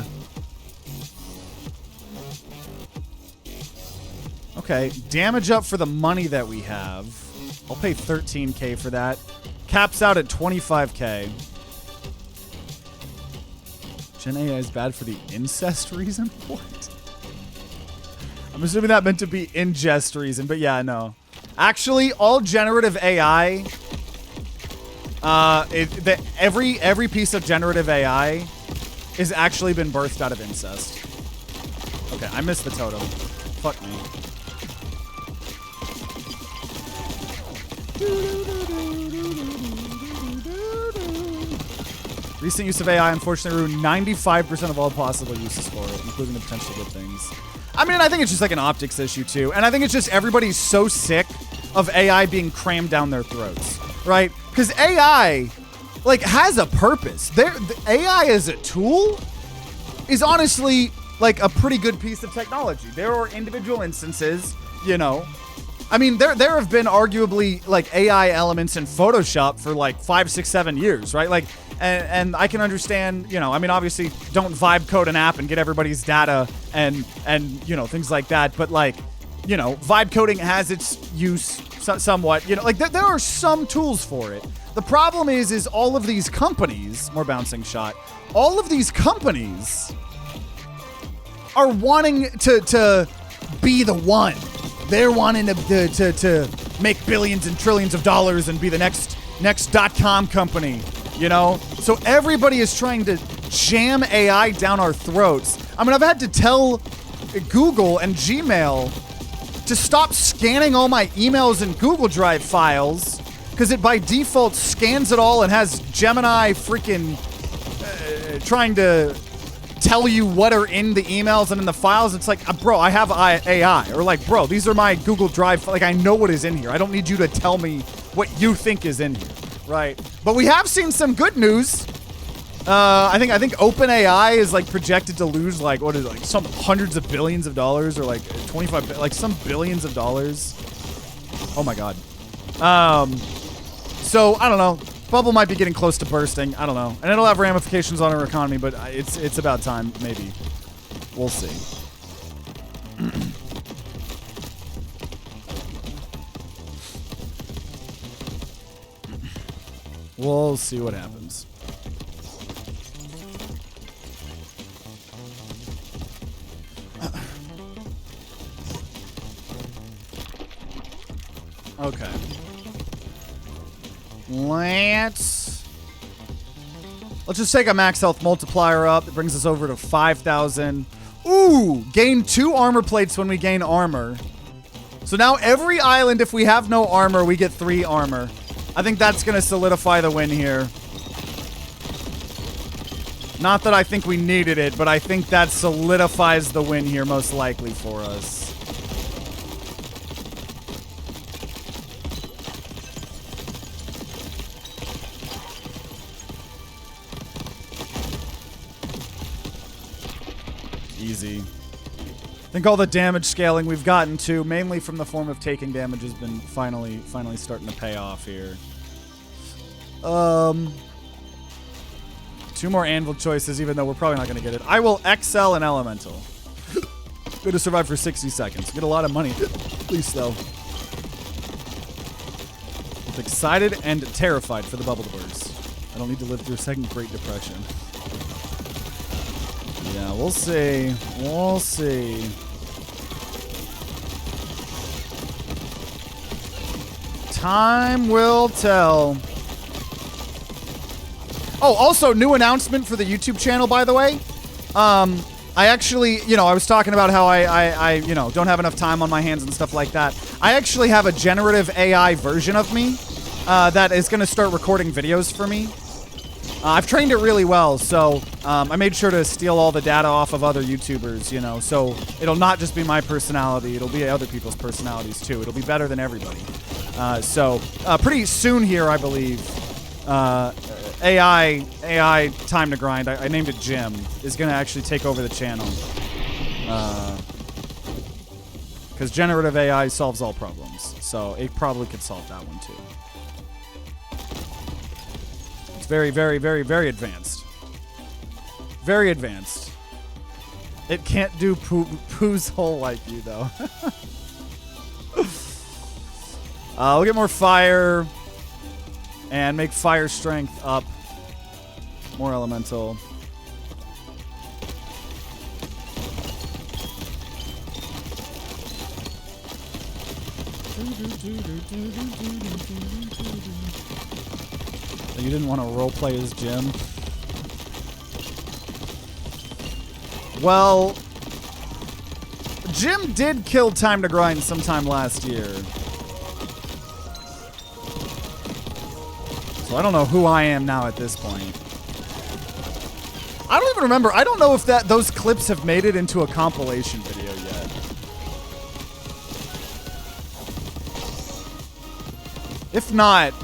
Okay, damage up for the money that we have. I'll pay 13k for that. Caps out at 25k. Gen AI is bad for the incest reason? What? I'm assuming that meant to be ingest reason, but yeah, no. Actually, all generative AI, every piece of generative AI has actually been birthed out of incest. Okay, I missed the totem. Fuck me. Recent use of AI, unfortunately, ruined 95% of all possible uses for it, including the potential good things. I mean, I think it's just like an optics issue, too. And I think it's just everybody's so sick of AI being crammed down their throats, right? Because AI, like, has a purpose. The AI as a tool is honestly, like, a pretty good piece of technology. There are individual instances, you know. I mean, there have been arguably, like, AI elements in Photoshop for, like, 5, 6, 7 years, right? Like, and I can understand, you know, I mean, obviously, don't vibe code an app and get everybody's data and you know, things like that. But, like, you know, vibe coding has its use somewhat. You know, like, there are some tools for it. The problem is all of these companies, more bouncing shot, all of these companies are wanting to be the one. They're wanting to make billions and trillions of dollars and be the next .com company, you know? So everybody is trying to jam AI down our throats. I mean, I've had to tell Google and Gmail to stop scanning all my emails and Google Drive files because it by default scans it all and has Gemini freaking trying to tell you what are in the emails and in the files. It's like, bro, I have AI. Or like, bro, these are my Google Drive. Like, I know what is in here. I don't need you to tell me what you think is in here, right? But we have seen some good news. I think OpenAI is like projected to lose like what is it, like some hundreds of billions of dollars or like 25 like some billions of dollars. Oh my god. So I don't know. Bubble might be getting close to bursting. I don't know, and it'll have ramifications on our economy. But it's about time. Maybe we'll see. We'll see what happens. Okay. Let's just take a max health multiplier up. It brings us over to 5,000. Ooh, gain 2 armor plates when we gain armor. So now every island, if we have no armor, we get 3 armor. I think that's going to solidify the win here. Not that I think we needed it, but I think that solidifies the win here most likely for us. Easy. I think all the damage scaling we've gotten to, mainly from the form of taking damage, has been finally starting to pay off here. 2 more anvil choices, even though we're probably not going to get it. I will XL and elemental. Good to survive for 60 seconds. Get a lot of money, at least though. I'm excited and terrified for the bubble to burst. I don't need to live through a second Great Depression. Yeah, we'll see. We'll see. Time will tell. Oh, also, new announcement for the YouTube channel, by the way. I actually, I was talking about how I don't have enough time on my hands and stuff like that. I actually have a generative AI version of me that is going to start recording videos for me. I've trained it really well, so I made sure to steal all the data off of other YouTubers, so it'll not just be my personality, it'll be other people's personalities too. It'll be better than everybody. So pretty soon here, I believe, AI TimeToGrind, I named it Jim, is going to actually take over the channel. Because generative AI solves all problems, so it probably could solve that one too. Very, very, very, very advanced. Very advanced. It can't do poo's hole like you, though. We'll get more fire. And make fire strength up. More elemental. You didn't want to roleplay as Jim? Well, Jim did kill TimeToGrind sometime last year. So I don't know who I am now at this point. I don't even remember. I don't know if those clips have made it into a compilation video yet. If not,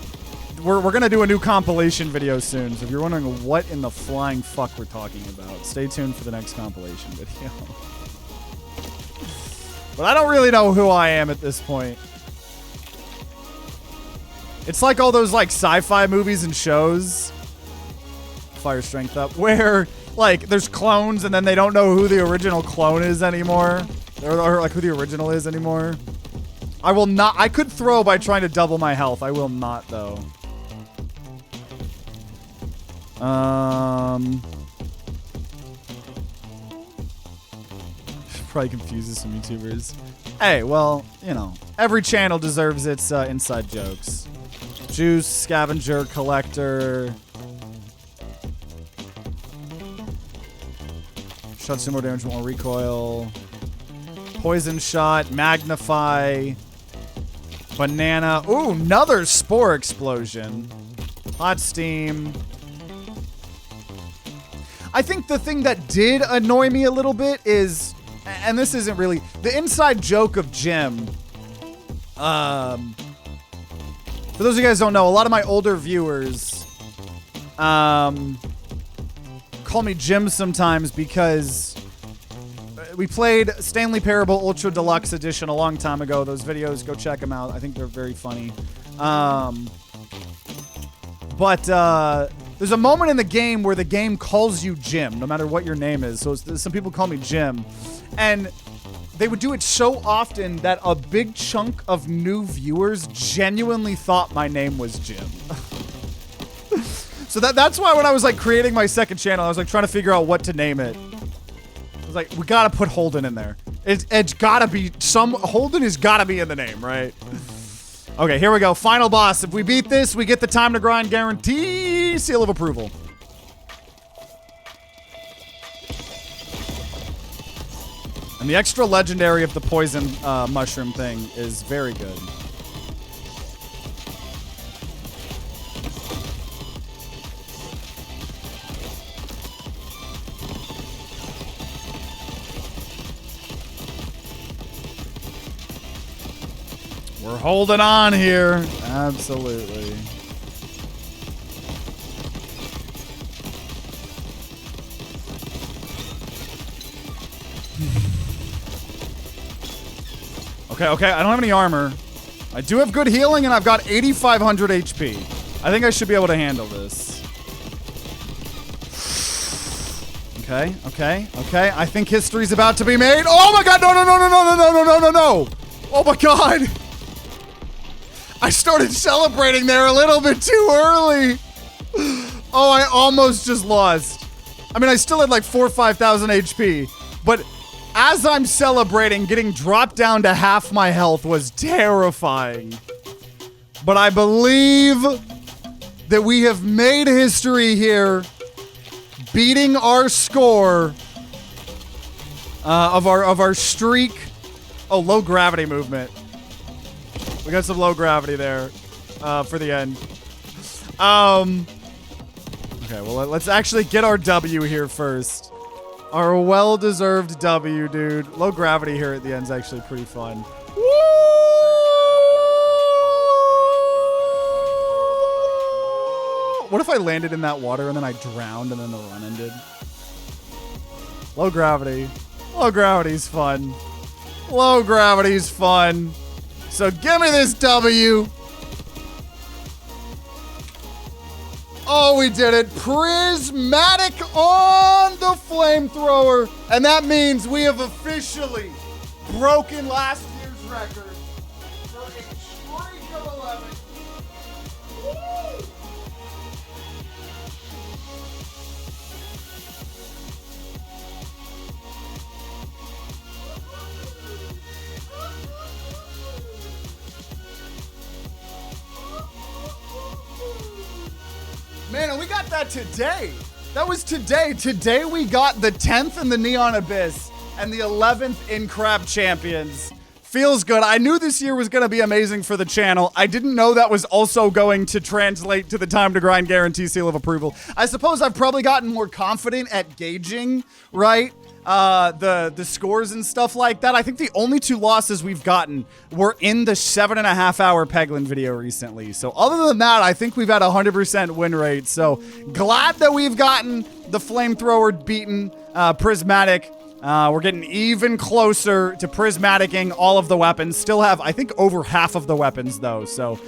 we're going to do a new compilation video soon. So if you're wondering what in the flying fuck we're talking about, stay tuned for the next compilation video. But I don't really know who I am at this point. It's like all those like sci-fi movies and shows. Fire strength up. Where like there's clones and then they don't know who the original clone is anymore. Or like who the original is anymore. I will not. I could throw by trying to double my health. I will not though. Probably confuses some YouTubers. Hey, well, every channel deserves its inside jokes. Juice, scavenger, collector. Shots do more damage, more recoil. Poison shot, magnify. Banana. Ooh, another spore explosion. Hot steam. I think the thing that did annoy me a little bit is, and this isn't really, the inside joke of Jim For those of you guys who don't know, a lot of my older viewers call me Jim sometimes because we played Stanley Parable Ultra Deluxe Edition a long time ago. Those videos, go check them out. I think they're very funny. But there's a moment in the game where the game calls you Jim, no matter what your name is. So some people call me Jim. And they would do it so often that a big chunk of new viewers genuinely thought my name was Jim. So that's why when I was like creating my second channel, I was like trying to figure out what to name it. I was like, we gotta put Holden in there. It's gotta be Holden has gotta be in the name, right? Okay, here we go. Final boss. If we beat this, we get the time to grind guarantee seal of approval. And the extra legendary of the poison mushroom thing is very good. We're holding on here. Absolutely. Okay, I don't have any armor. I do have good healing, and I've got 8,500 HP. I think I should be able to handle this. Okay. I think history's about to be made. Oh my god, no. Oh my god. I started celebrating there a little bit too early. Oh, I almost just lost. I mean, I still had like 4,000 or 5,000 HP, but as I'm celebrating, getting dropped down to half my health was terrifying. But I believe that we have made history here, beating our score of our streak. Oh, low gravity movement. We got some low gravity there for the end. Okay, well, let's actually get our W here first. Our well-deserved W, dude. Low gravity here at the end is actually pretty fun. Woo! What if I landed in that water and then I drowned and then the run ended? Low gravity. Low gravity's fun. Low gravity's fun. So give me this W. Oh, we did it. Prismatic on the Flamethrower. And that means we have officially broken last year's record for a streak of 11. Woo! Man, and we got that today. That was today. Today we got the 10th in the Neon Abyss and the 11th in Crab Champions. Feels good. I knew this year was going to be amazing for the channel. I didn't know that was also going to translate to the time to grind guarantee seal of approval. I suppose I've probably gotten more confident at gauging, right? The scores and stuff like that. I think the only two losses we've gotten were in the 7.5 hour Peglin video recently. So other than that, I think we've had a 100% win rate. So glad that we've gotten the Flamethrower beaten, Prismatic. We're getting even closer to prismaticing all of the weapons. Still have, I think, over half of the weapons, though. So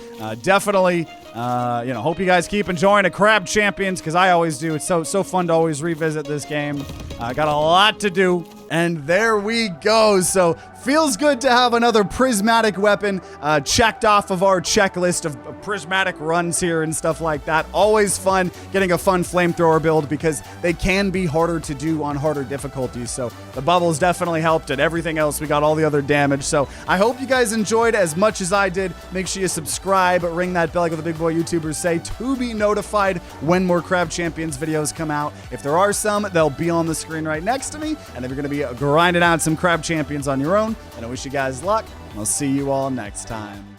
definitely, hope you guys keep enjoying the Crab Champions, because I always do. It's so fun to always revisit this game. Got a lot to do. And there we go. So feels good to have another prismatic weapon checked off of our checklist of prismatic runs here and stuff like that. Always fun getting a fun flamethrower build, because they can be harder to do on harder difficulties. So the bubbles definitely helped, and everything else, we got all the other damage. So I hope you guys enjoyed as much as I did. Make sure you subscribe, ring that bell like the big boy YouTubers say, to be notified when more Crab Champions videos come out. If there are some, they'll be on the screen right next to me. And if you're going to be grinding out some Crab Champions on your own, then I wish you guys luck. I'll see you all next time.